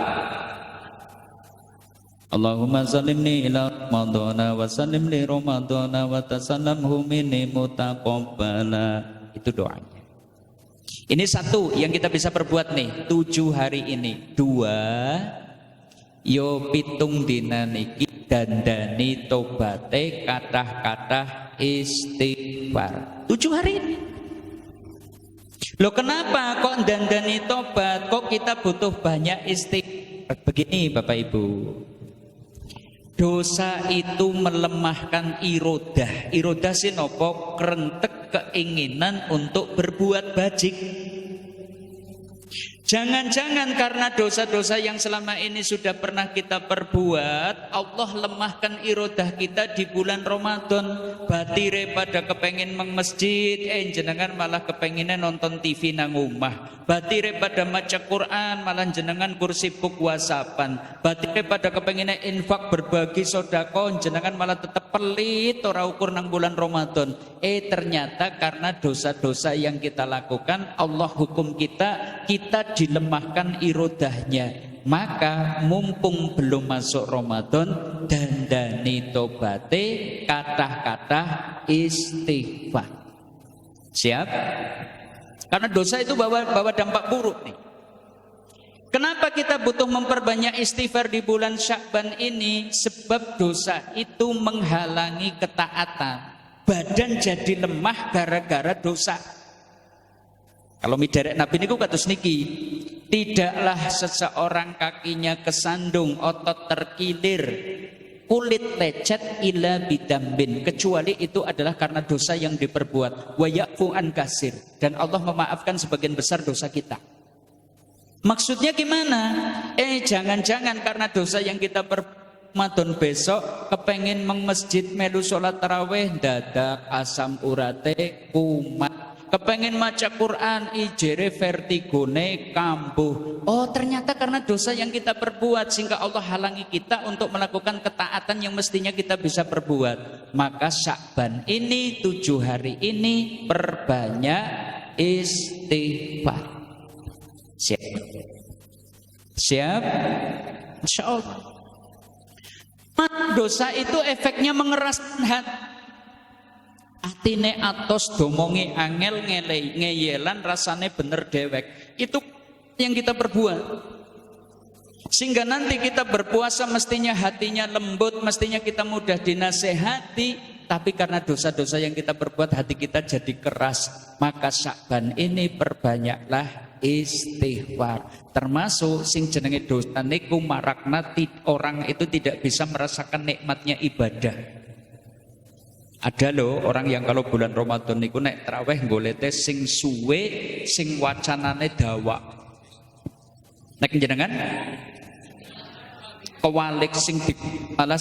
S1: Allahumma salimni ila Ramadana wa salim li Ramadana wa tasallamhu minni mutaqabbala. Itu doanya. Ini satu yang kita bisa perbuat nih 7 hari ini. 2 yo pitung dina niki dandani tobate kathah-kathah istighfar 7 hari ini. Loh kenapa kok dandani tobat, kok kita butuh banyak istighfar? Begini Bapak Ibu, dosa itu melemahkan irodah. Irodah sinopo? Kerentek keinginan untuk berbuat bajik. Jangan-jangan karena dosa-dosa yang selama ini sudah pernah kita perbuat, Allah lemahkan irodah kita di bulan Ramadan. Batire pada kepengen meng masjid, jenengan malah kepenginnya nonton TV nang omah. Batire pada maca Quran, malah jenengan kursi buk whatsappan. Batire pada kepenginnya infak berbagi sodako, jenengan malah tetap pelit ora ukur nang bulan Ramadan. Ternyata karena dosa-dosa yang kita lakukan, Allah hukum kita dilemahkan irodahnya. Maka mumpung belum masuk Ramadan, dandani tobate kathah-kathah istighfar. Siap? Karena dosa itu bawa dampak buruk nih. Kenapa kita butuh memperbanyak istighfar di bulan Sya'ban ini? Sebab dosa itu menghalangi ketaatan. Badan jadi lemah gara-gara dosa. Kalau miderek Nabi niku kados niki. tidaklah seseorang kakinya kesandung, otot terkilir, kulit lecet ila bidambin, kecuali itu adalah karena dosa yang diperbuat. Wa ya'fu an kasir, dan Allah memaafkan sebagian besar dosa kita. Maksudnya gimana? Jangan-jangan karena dosa yang kita Ramadan besok kepengen masjid melu sholat taraweh dadak asam urate kumat, kepengen maca Quran ijere vertigone kambuh. Oh, ternyata karena dosa yang kita perbuat sehingga Allah halangi kita untuk melakukan ketaatan yang mestinya kita bisa perbuat. Maka Sya'ban ini 7 hari ini perbanyak istighfar. Siap? Siap? Insya Allah. Dosa itu efeknya mengeraskan hati. Atine atos domongi angel ngeyelan rasane bener dewek. Itu yang kita perbuat. Sehingga nanti kita berpuasa mestinya hatinya lembut, mestinya kita mudah dinasehati. Tapi karena dosa-dosa yang kita perbuat hati kita jadi keras. Maka Sya'ban ini perbanyaklah istighfar. Termasuk sing jenenge dosa niku marakna orang itu tidak bisa merasakan nikmatnya ibadah. Ada loh orang yang kalau bulan Ramadan niku nek traweh golete sing suwe, sing wacanane dawa. Nek jenengan kewalik sing malah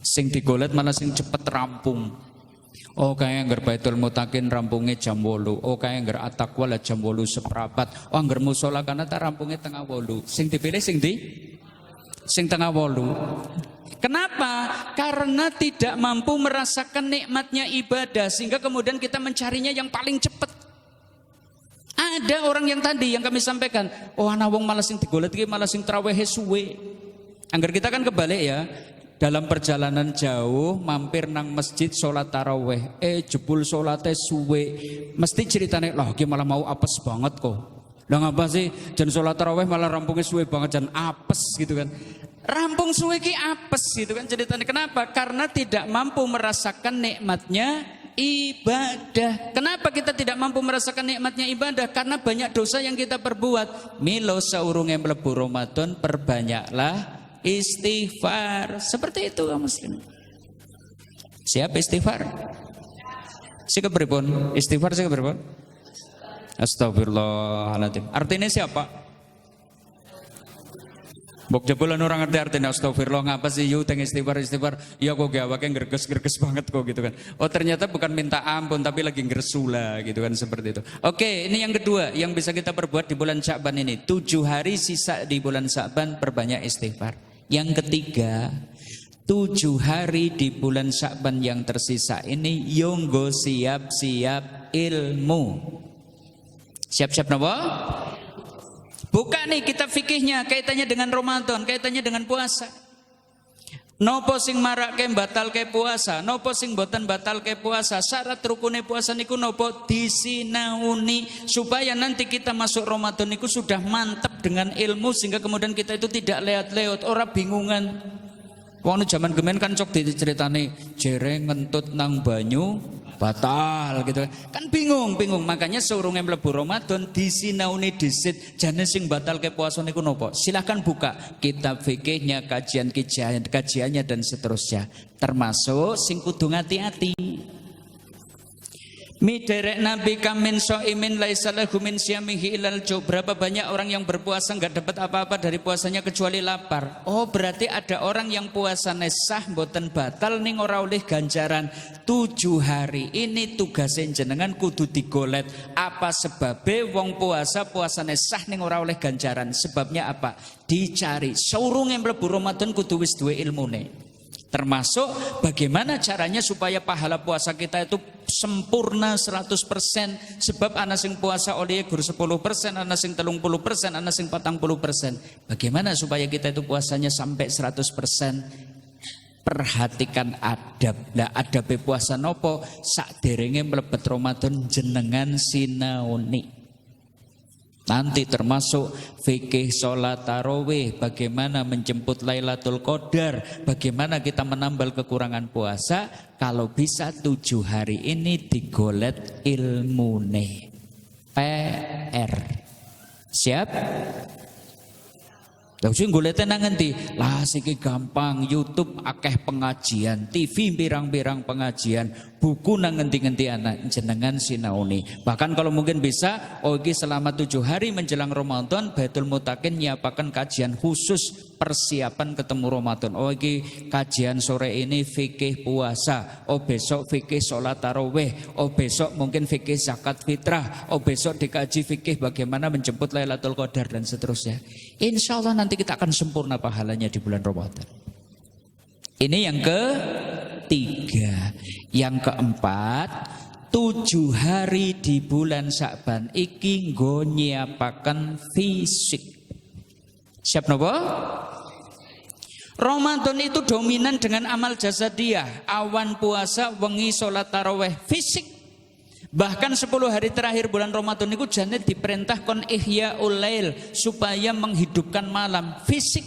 S1: sing digolet malah sing cepet rampung. Oh kayak anggar Baitul Mutakin rampungnya jam 8. Oh kayak anggar At-Taqwa lah jam 8 seperempat. Oh anggar musola karena tak rampungnya tengah 8. Sing dipilih sing tengah 8. Kenapa? Karena tidak mampu merasakan nikmatnya ibadah sehingga kemudian kita mencarinya yang paling cepat. Ada orang yang tadi yang kami sampaikan, oh ana wong malah sing digolet iki malah sing trawehe suwe. Anggar kita kan kebalik ya. Dalam perjalanan jauh mampir nang masjid sholat taraweh, jebul sholatnya suwe, mesti ceritanya loh dia malah mau apes banget kok. Lah ngapa sih jan sholat taraweh malah rampungnya suwe banget, jan apes gitu kan. Rampung suwe ki apes gitu kan ceritanya. Kenapa? Karena tidak mampu merasakan nikmatnya ibadah. Kenapa kita tidak mampu merasakan nikmatnya ibadah? Karena banyak dosa yang kita perbuat. Milo saurunge mlebu Ramadan perbanyaklah istighfar. Seperti itu kaum muslimin. Siap istighfar? Sika beripun? Istighfar sika beripun? Astagfirullahaladzim. Artinya siapa? Bok jebulan orang ngerti artinya astagfirullah. Ngapa sih you teng istighfar? Ya kok gawake gerges banget kok gitu kan. Oh ternyata bukan minta ampun tapi lagi ngersula gitu kan, seperti itu. Oke, ini yang kedua yang bisa kita perbuat di bulan Sya'ban ini. 7 hari sisa di bulan Sya'ban perbanyak istighfar. Yang ketiga, 7 hari di bulan Sya'ban yang tersisa ini yonggo siap-siap ilmu. Siap-siap napa? Buka nih kita fikihnya kaitannya dengan Ramadan, kaitannya dengan puasa. Nopo sing marake batalke puasa, nopo sing boten batalke puasa. Syarat rukune puasa niku nopo? Disinauni supaya nanti kita masuk Ramadan niku sudah mantap dengan ilmu sehingga kemudian kita itu tidak leot-leot, ora bingungan. Wong zaman gemen kan cok diceritani jereng ngentut nang banyu batal gitu kan, bingung. Makanya surunge mlebu Ramadan disinauni disit jane sing batal ke puasa niku nopo. Silahkan buka kitab fikihnya, kajiannya dan seterusnya, termasuk sing kudu hati-hati. Miderek Nabi kamin so'imin laisa lahu min siyamihi ilal ju'. Berapa banyak orang yang berpuasa enggak dapat apa-apa dari puasanya kecuali lapar. Oh berarti ada orang yang puasane sah mboten batal ning ora oleh ganjaran. 7 hari ini tugasnya jenengan kudu digolet. Apa sebabnya wong puasane sah ning ora oleh ganjaran? Sebabnya apa? Dicari. Saurunge mlebu Ramadan kudu wis duwe ilmune. Termasuk bagaimana caranya supaya pahala puasa kita itu sempurna 100%. Sebab ana sing puasa oleh gur 10%, ana sing 30%, ana sing 40%. Bagaimana supaya kita itu puasanya sampai 100%? Perhatikan adab. Lah adab puasa nopo? Sakderenge mlebet Ramadan jenengan sinaoni. Nanti termasuk fikih sholat tarawih, bagaimana menjemput Lailatul Qadar, bagaimana kita menambal kekurangan puasa. Kalau bisa 7 hari ini digolet ilmune. PR. Siap? Lah sing golek nang ngendi? Lah siki gampang, YouTube akeh pengajian, TV pirang-pirang pengajian, buku nang ngendi-ngendi anak jenengan sinauni. Bahkan kalau mungkin bisa, iki selama 7 hari menjelang Ramadan, Baitul Mutakin nyiapaken kajian khusus persiapan ketemu Ramadan. Iki kajian sore ini fikih puasa, besok fikih sholat tarawih, besok mungkin fikih zakat fitrah, besok dikaji fikih bagaimana menjemput Lailatul Qadar dan seterusnya. Insya Allah nanti kita akan sempurna pahalanya di bulan Ramadan. Ini yang ketiga. Yang keempat, 7 hari di bulan Sya'ban iki nggo nyiapaken fisik. Siap napa? Ramadan itu dominan dengan amal jasadiyah, awan puasa, wengi salat tarawih, fisik. Bahkan 10 hari terakhir bulan Ramadan itu jane diperintah kon ihyaul lail supaya menghidupkan malam, fisik.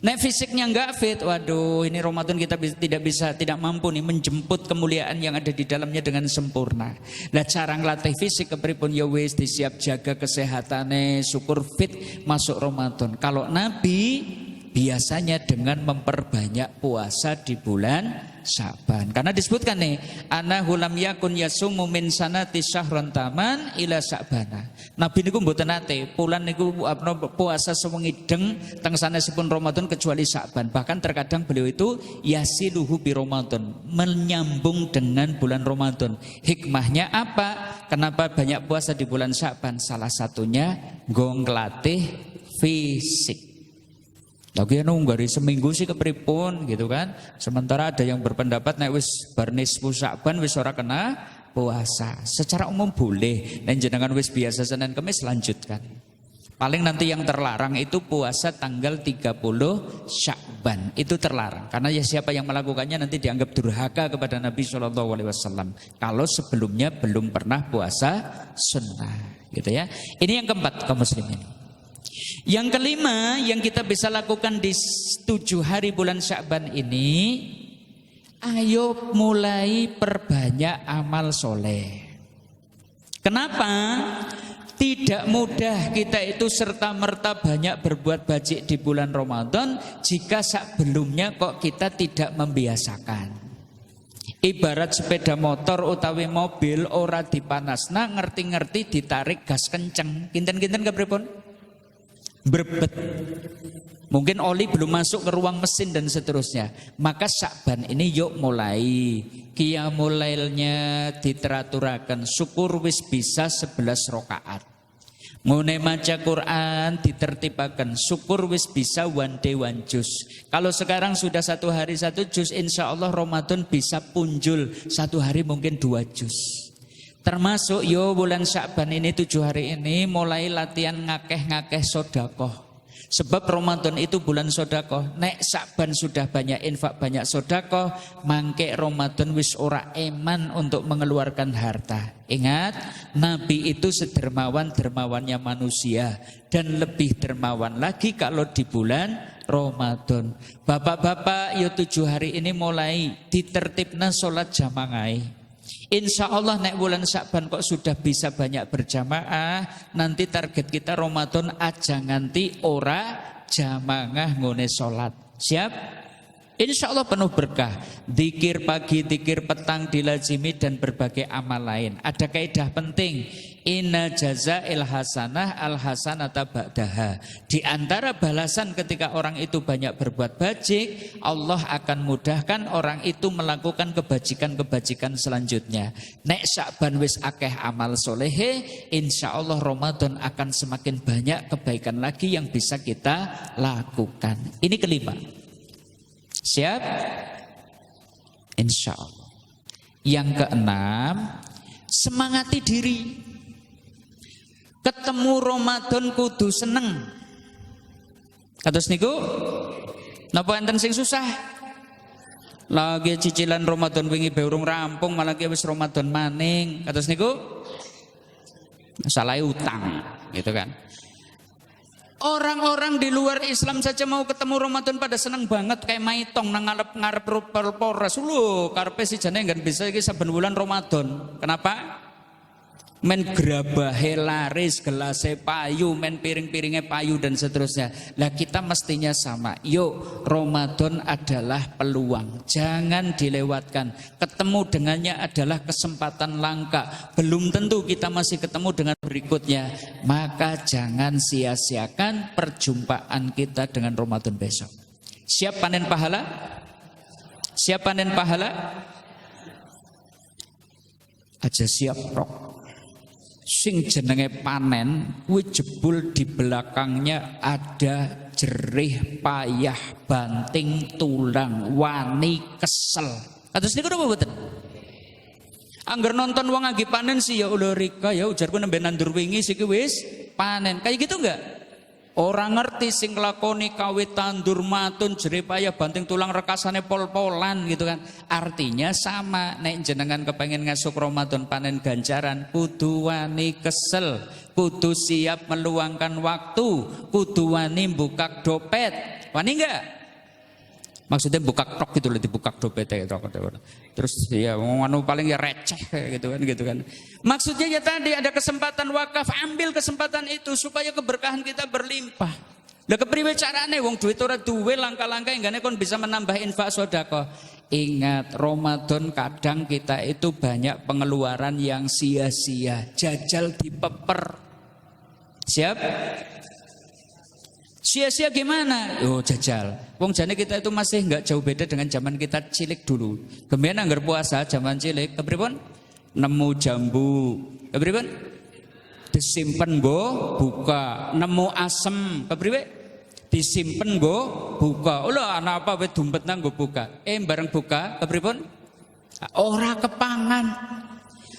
S1: Nek fisiknya enggak fit, waduh ini Ramadan kita tidak mampu nih menjemput kemuliaan yang ada di dalamnya dengan sempurna. Nah cara ngelatih fisik kepripun ya wis disiap jaga kesehatannya, syukur fit masuk Ramadan. Kalau Nabi biasanya dengan memperbanyak puasa di bulan Sya'ban. Karena disebutkan nih, anahu lam yakun yasumu min sanati syahran taman ila Sya'bana. Nabi niku mboten nate pulan niku puasa sewengi deng teng sanesipun Ramadan kecuali Sya'ban. Bahkan terkadang beliau itu yasiluhu bi Ramadan, menyambung dengan bulan Ramadan. Hikmahnya apa? Kenapa banyak puasa di bulan Sya'ban? Salah satunya nggo nglatih fisik. Lagi nunggari seminggu sih kepripun gitu kan. Sementara ada yang berpendapat nek wis bar nisfu Sya'ban wis ora kena puasa. Secara umum boleh, nek jenengan wis biasa Senin Kamis lanjutkan. Paling nanti yang terlarang itu puasa tanggal 30 Sya'ban. Itu terlarang karena ya siapa yang melakukannya nanti dianggap durhaka kepada Nabi SAW. Kalau sebelumnya belum pernah puasa sunnah gitu ya. Ini yang keempat kaum muslimin. Yang kelima yang kita bisa lakukan di 7 hari bulan Sya'ban ini, ayo mulai perbanyak amal soleh. Kenapa? Tidak mudah kita itu serta-merta banyak berbuat baik di bulan Ramadan jika sebelumnya kok kita tidak membiasakan. Ibarat sepeda motor utawi mobil ora dipanasna ngerti-ngerti ditarik gas kenceng. Kinten-kinten kepripun? Berbet, mungkin oli belum masuk ke ruang mesin dan seterusnya. Maka Sya'ban ini yuk mulai qiyamul lailnya diteraturakan, syukur wis bisa 11 rakaat. Ngune maca Quran ditertibakan, syukur wis bisa one day one juz. Kalau sekarang sudah 1 hari 1 juz, insya Allah Ramadan bisa punjul 1 hari mungkin 2 juz. Termasuk yo bulan Sya'ban ini 7 hari ini mulai latihan ngakeh-ngakeh sodakoh. Sebab Ramadan itu bulan sodakoh. Nek Sya'ban sudah banyak infak, banyak sodakoh, mangke Ramadan wis ora eman untuk mengeluarkan harta. Ingat, Nabi itu sedermawan-dermawannya manusia dan lebih dermawan lagi kalau di bulan Ramadan. Bapak-bapak yo 7 hari ini mulai ditertibna sholat jamaah. Insya Allah nek bulan Sya'ban kok sudah bisa banyak berjamaah. Nanti target kita Ramadan aja nganti ora jamaah ngone sholat. Siap? Insya Allah penuh berkah. Dzikir pagi, dzikir petang dilazimi dan berbagai amal lain. Ada kaidah penting. Inna jazail hasanah al hasanata ba'daha. Di antara balasan ketika orang itu banyak berbuat baik, Allah akan mudahkan orang itu melakukan kebajikan-kebajikan selanjutnya. Nek Sya'ban wis akeh amal solehe, insya Allah Ramadan akan semakin banyak kebaikan lagi yang bisa kita lakukan. Ini kelima. Siap? Insya Allah. Yang keenam, semangati diri. Ketemu Ramadan kudu seneng. Kados niku napa enten sing susah? Lagi cicilan Ramadan wingi bae urung rampung malah wis Ramadan maning. Kados niku salah utang gitu kan. Orang-orang di luar Islam saja mau ketemu Ramadan pada seneng banget kayak maitong nang ngarep Polres lho karepe si jane enggak bisa iki saben bulan Ramadan. Kenapa? men gerabahe laris, gelase payu, men piring-piringnya payu dan seterusnya. Lah kita mestinya sama. Yuk, Ramadan adalah peluang, jangan dilewatkan. Ketemu dengannya adalah kesempatan langka. Belum tentu kita masih ketemu dengan berikutnya. Maka jangan sia-siakan perjumpaan kita dengan Ramadan besok. Siap panen pahala? Siap panen pahala? Aja siap rok. Sing jenenge panen kuwi jebul di belakangnya ada jerih, payah, banting tulang, wani, kesel. Kados niku napa mboten? Angger nonton wong lagi panen sih ya ulah Rika ya ujarku nembe nandur wingi siki wis panen. Kayak gitu enggak? Orang ngerti sing lakoni kawit tandur matun jerih payah banting tulang rekasane pol-polan gitu kan. Artinya sama, nek jenengan kepengen ngasuk Ramadan panen ganjaran kudu wani kesel, kudu siap meluangkan waktu, kudu wani buka dompet. Wani enggak? Maksudnya buka tok gitu loh, dibuka dompetnya gitu. Terus ya anu paling ya receh kayak gitu kan. Maksudnya ya tadi ada kesempatan wakaf, ambil kesempatan itu supaya keberkahan kita berlimpah. Lah kepriwe carane wong duit ora duwe, langkah-langkah enggane kon bisa menambah infak sedekah. Ingat Ramadan kadang kita itu banyak pengeluaran yang sia-sia, jajal dipeper. Siap? Sia-sia gimana? Oh jajal. Wong jane kita itu masih enggak jauh beda dengan zaman kita cilik dulu. Kemudian anggar puasa zaman cilik, kepripun? Nemu jambu. Kepripun? Disimpen nggo buka. Nemu asem, kepriwe? Disimpen nggo buka. Lho ana apa wis dompet nang nggo buka. Bareng buka, kepripun? Ora kepangan.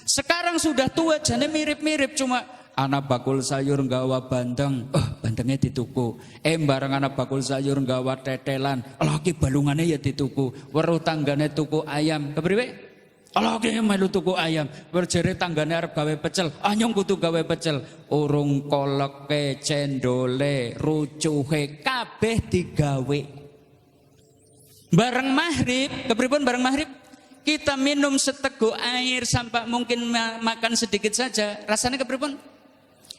S1: Sekarang sudah tua jane mirip-mirip cuma anak bakul sayur nggawa bandeng, bandengnya dituku. Bareng anak bakul sayur nggawa tetelan, lagi balungannya ya dituku. Weruh tanggane tuku ayam, kepriwe? Lagi melu tuku ayam. Berjere tanggane arep gawe pecel, anyong kudu gawe pecel. Urung koleke, cendole, rucuhe kabeh digawe. Bareng maghrib, kepripun bareng maghrib? Kita minum seteguk air sampai mungkin makan sedikit saja. Rasanya kepripun?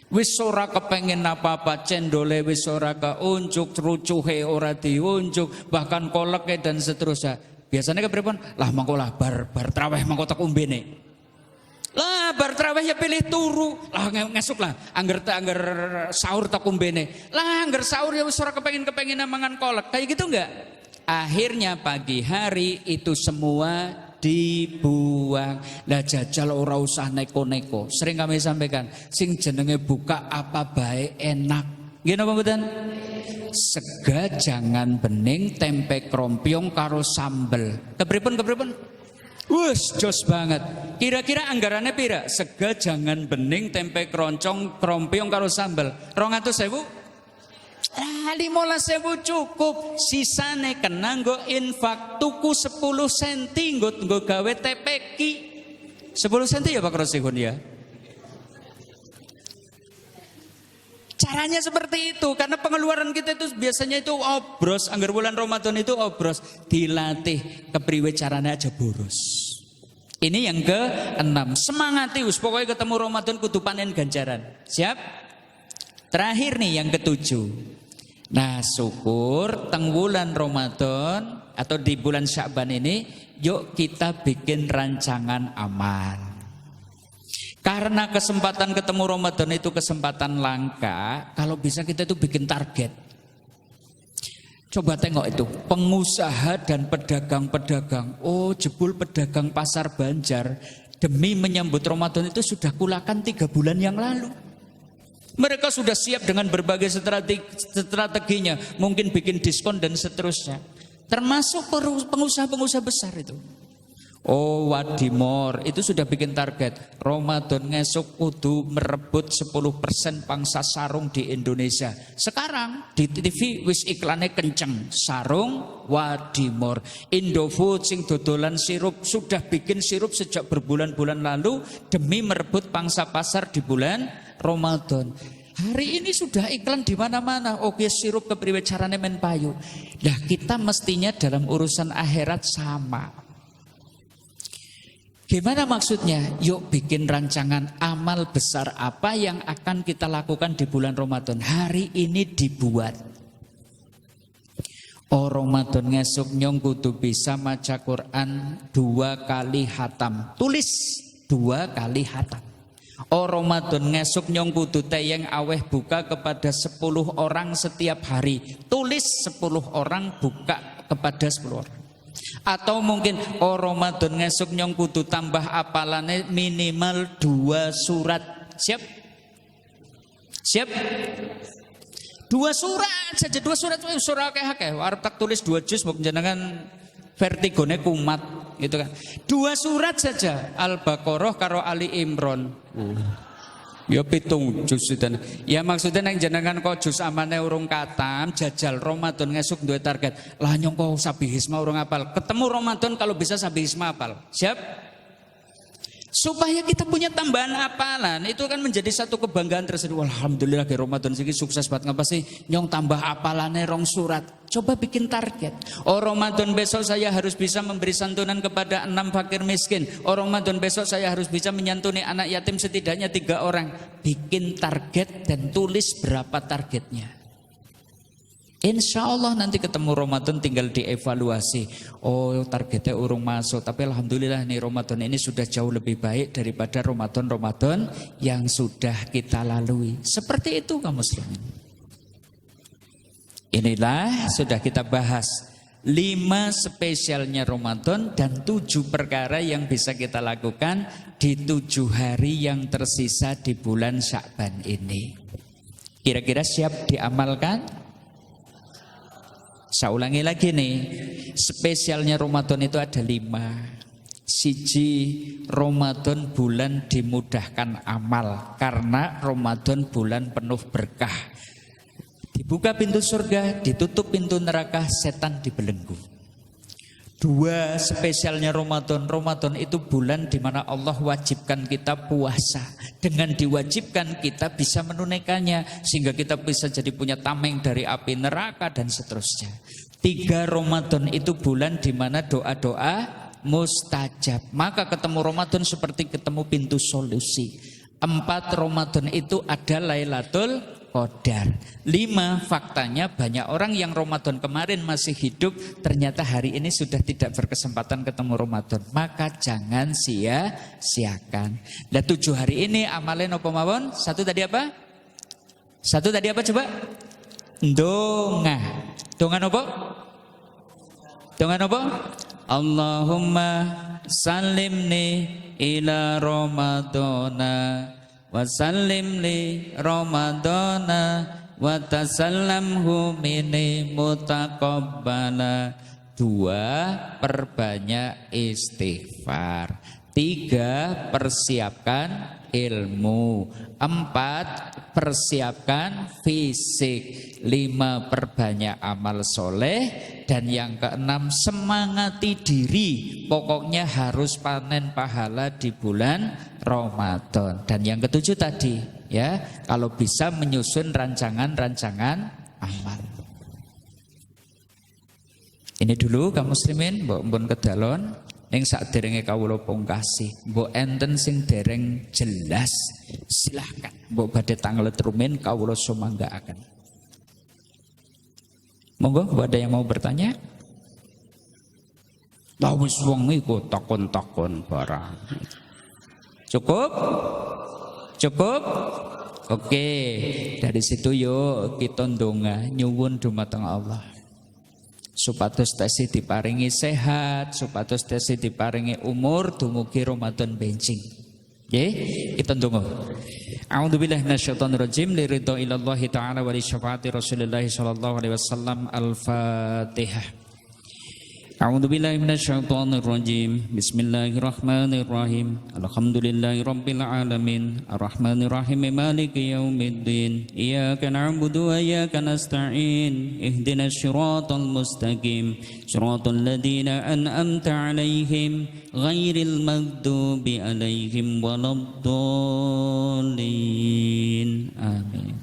S1: Wis ora kepengen apa-apa, cendole wis ora keunjuk, rucuhe ora diunjuk, bahkan koleke dan seterusnya. Biasanya kepripun? Lah mangko lah bar traweh mangko tak umbene. Lah bar traweh ya pilih turu. Lah ngesuk lah angger sahur tak umbene. Lah angger sahur ya wis ora kepengen mangan kolek. Kayak gitu enggak? Akhirnya pagi hari itu semua dibuang. Lah jajal ora usah neko-neko. Sering kami sampaikan, sing jenenge buka apa baik enak. Nggih napa mboten? Sega jangan bening, tempe krompiong karo sambel. Kepripun? Wus jos banget. Kira-kira anggarannya pira? Sega jangan bening, tempe krompiong karo sambel. 200.000? 15.000 cukup. Sisane kena nggo infak, tuku 10 senti nggo gawe TPQ. 10 senti ya Pak Rosihun ya. Caranya seperti itu, karena pengeluaran kita itu biasanya itu obros. Anggar bulan Ramadan itu obros. Dilatih kepriwe caranya aja boros. Ini yang ke-6. Semangati pokoknya ketemu Ramadan kudu panen ganjaran. Siap? Terakhir nih yang ke-7. Nah syukur teng bulan Ramadan atau di bulan Sya'ban ini, yuk kita bikin rancangan amal. Karena kesempatan ketemu Ramadan itu kesempatan langka, kalau bisa kita itu bikin target. Coba tengok itu, pengusaha dan pedagang-pedagang. Oh jebul pedagang pasar Banjar demi menyambut Ramadan itu sudah kulakan 3 bulan yang lalu. Mereka sudah siap dengan berbagai strateginya, mungkin bikin diskon dan seterusnya. Termasuk pengusaha-pengusaha besar itu. Oh Wadimor itu sudah bikin target Ramadan ngesuk kudu merebut 10% pangsa sarung di Indonesia. Sekarang di TV wis iklannya kenceng. Sarung Wadimor. Indofood sing dodolan sirup sudah bikin sirup sejak berbulan-bulan lalu demi merebut pangsa pasar di bulan Ramadan. Hari ini sudah iklan di mana-mana. Oke, sirup kepriwe carane men payu. Nah, kita mestinya dalam urusan akhirat sama. Gimana maksudnya? Yuk bikin rancangan amal besar apa yang akan kita lakukan di bulan Ramadan. Hari ini dibuat. Oh Ramadan ngesuk nyong kudu bisa maca Quran 2 kali hatam. Tulis 2 kali hatam. Oh Ramadan ngesuk nyong kudu teyeng aweh buka kepada 10 orang setiap hari. Tulis 10 orang buka kepada 10 orang. Atau mungkin oh Ramadan ngesuk nyong kudu tambah apalane minimal 2 surat. Siap? Siap? 2 surat saja, 2 surat surah akeh-akeh. Arep tak tulis 2 juz mbok jenengan vertigone kumat gitu kan. 2 surat saja, Al-Baqarah karo Ali Imran. Ya 7 juz itu. Ya maksudnya nang jenengan kok juz amane urung katam, jajal Ramadan ngesuk duwe target. Lah nyong kok sabihisma urung apal. Ketemu Ramadan kalau bisa sabihisma apal. Siap? Supaya kita punya tambahan apalan, itu kan menjadi satu kebanggaan tersendiri. Alhamdulillah ke Ramadan sini sukses banget. Ngapa sih nyong tambah apalannya 2 surat. Coba bikin target. Oh Ramadan besok saya harus bisa memberi santunan kepada 6 fakir miskin. Oh Ramadan besok saya harus bisa menyantuni anak yatim setidaknya 3 orang. Bikin target dan tulis berapa targetnya. Insya Allah nanti ketemu Ramadan tinggal dievaluasi. Oh targetnya urung masuk, tapi alhamdulillah nih Ramadan ini sudah jauh lebih baik daripada Ramadan yang sudah kita lalui. Seperti itu kaum muslimin. Inilah sudah kita bahas 5 spesialnya Ramadan dan 7 perkara yang bisa kita lakukan di 7 hari yang tersisa di bulan Sya'ban ini. Kira-kira siap diamalkan? Saya ulangi lagi nih, spesialnya Ramadan itu ada 5. Siji, Ramadan bulan dimudahkan amal karena Ramadan bulan penuh berkah. Dibuka pintu surga, ditutup pintu neraka, setan dibelenggu. 2, spesialnya Ramadan. Ramadan itu bulan di mana Allah wajibkan kita puasa. Dengan diwajibkan kita bisa menunaikannya sehingga kita bisa jadi punya tameng dari api neraka dan seterusnya. 3, Ramadan itu bulan di mana doa-doa mustajab. Maka ketemu Ramadan seperti ketemu pintu solusi. 4, Ramadan itu ada Lailatul Qadar. 5, faktanya banyak orang yang Ramadan kemarin masih hidup ternyata hari ini sudah tidak berkesempatan ketemu Ramadan. Maka jangan sia-siakan. Nah 7 hari ini amalin apa mawon? 1 tadi apa? 1 tadi apa coba? Donga. Donga apa? Donga apa? Allahumma salimni ila Ramadana wa sallim li Ramadana wa tasallamhu minni mutaqabbala. 2, perbanyak istighfar. 3, persiapkan ilmu. 4, persiapkan fisik. 5, perbanyak amal soleh. Dan yang ke-6, semangati diri. Pokoknya harus panen pahala di bulan Ramadan. Dan yang ke-7 tadi, ya, kalau bisa menyusun rancangan-rancangan amal. Ini dulu kaum muslimin, mbok mpun kedalon ning sakderenge kawula pungkasi. Mbok enten sing dereng jelas, silahkan mbok badhe tanglet rumin kawula sumanggaaken. Monggo ada yang mau bertanya? Lah wis wong iku takon-takon barang. Cukup? Cukup? Oke, dari situ yuk kita ndonga nyuwun dumateng Allah. Supados tasih diparingi sehat, supados tasih diparingi umur dumugi Ramadan benjing. Nggih, kita ndonga. A'udzubillahi minasyaitonir rajim liridho ilallahi ta'ala wa li syafaati Rasulillah sallallahu alaihi wasallam. Al-Fatihah. A'udzubillahi minasyaitonir rajim. Bismillahirrahmanirrahim. Alhamdulillahi rabbil alamin. Arrahmanir rahim. Maliki yaumiddin. Iyyaka na'budu wa iyyaka nasta'in. Ihdinas siratal mustaqim. Siratal ladzina an'amta 'alaihim ghairil maghdubi 'alaihim waladdallin. Amin.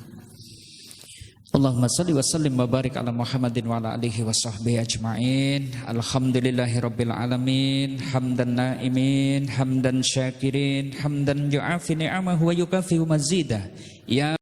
S1: Allahumma salli wa sallim wa barik ala Muhammadin wa ala alihi wa sahbihi ajma'in. Alhamdulillahi rabbil alamin. Hamdan naimin, hamdan syakirin, hamdan yu'afi ni'amahu wa yukafi mazidah. Ya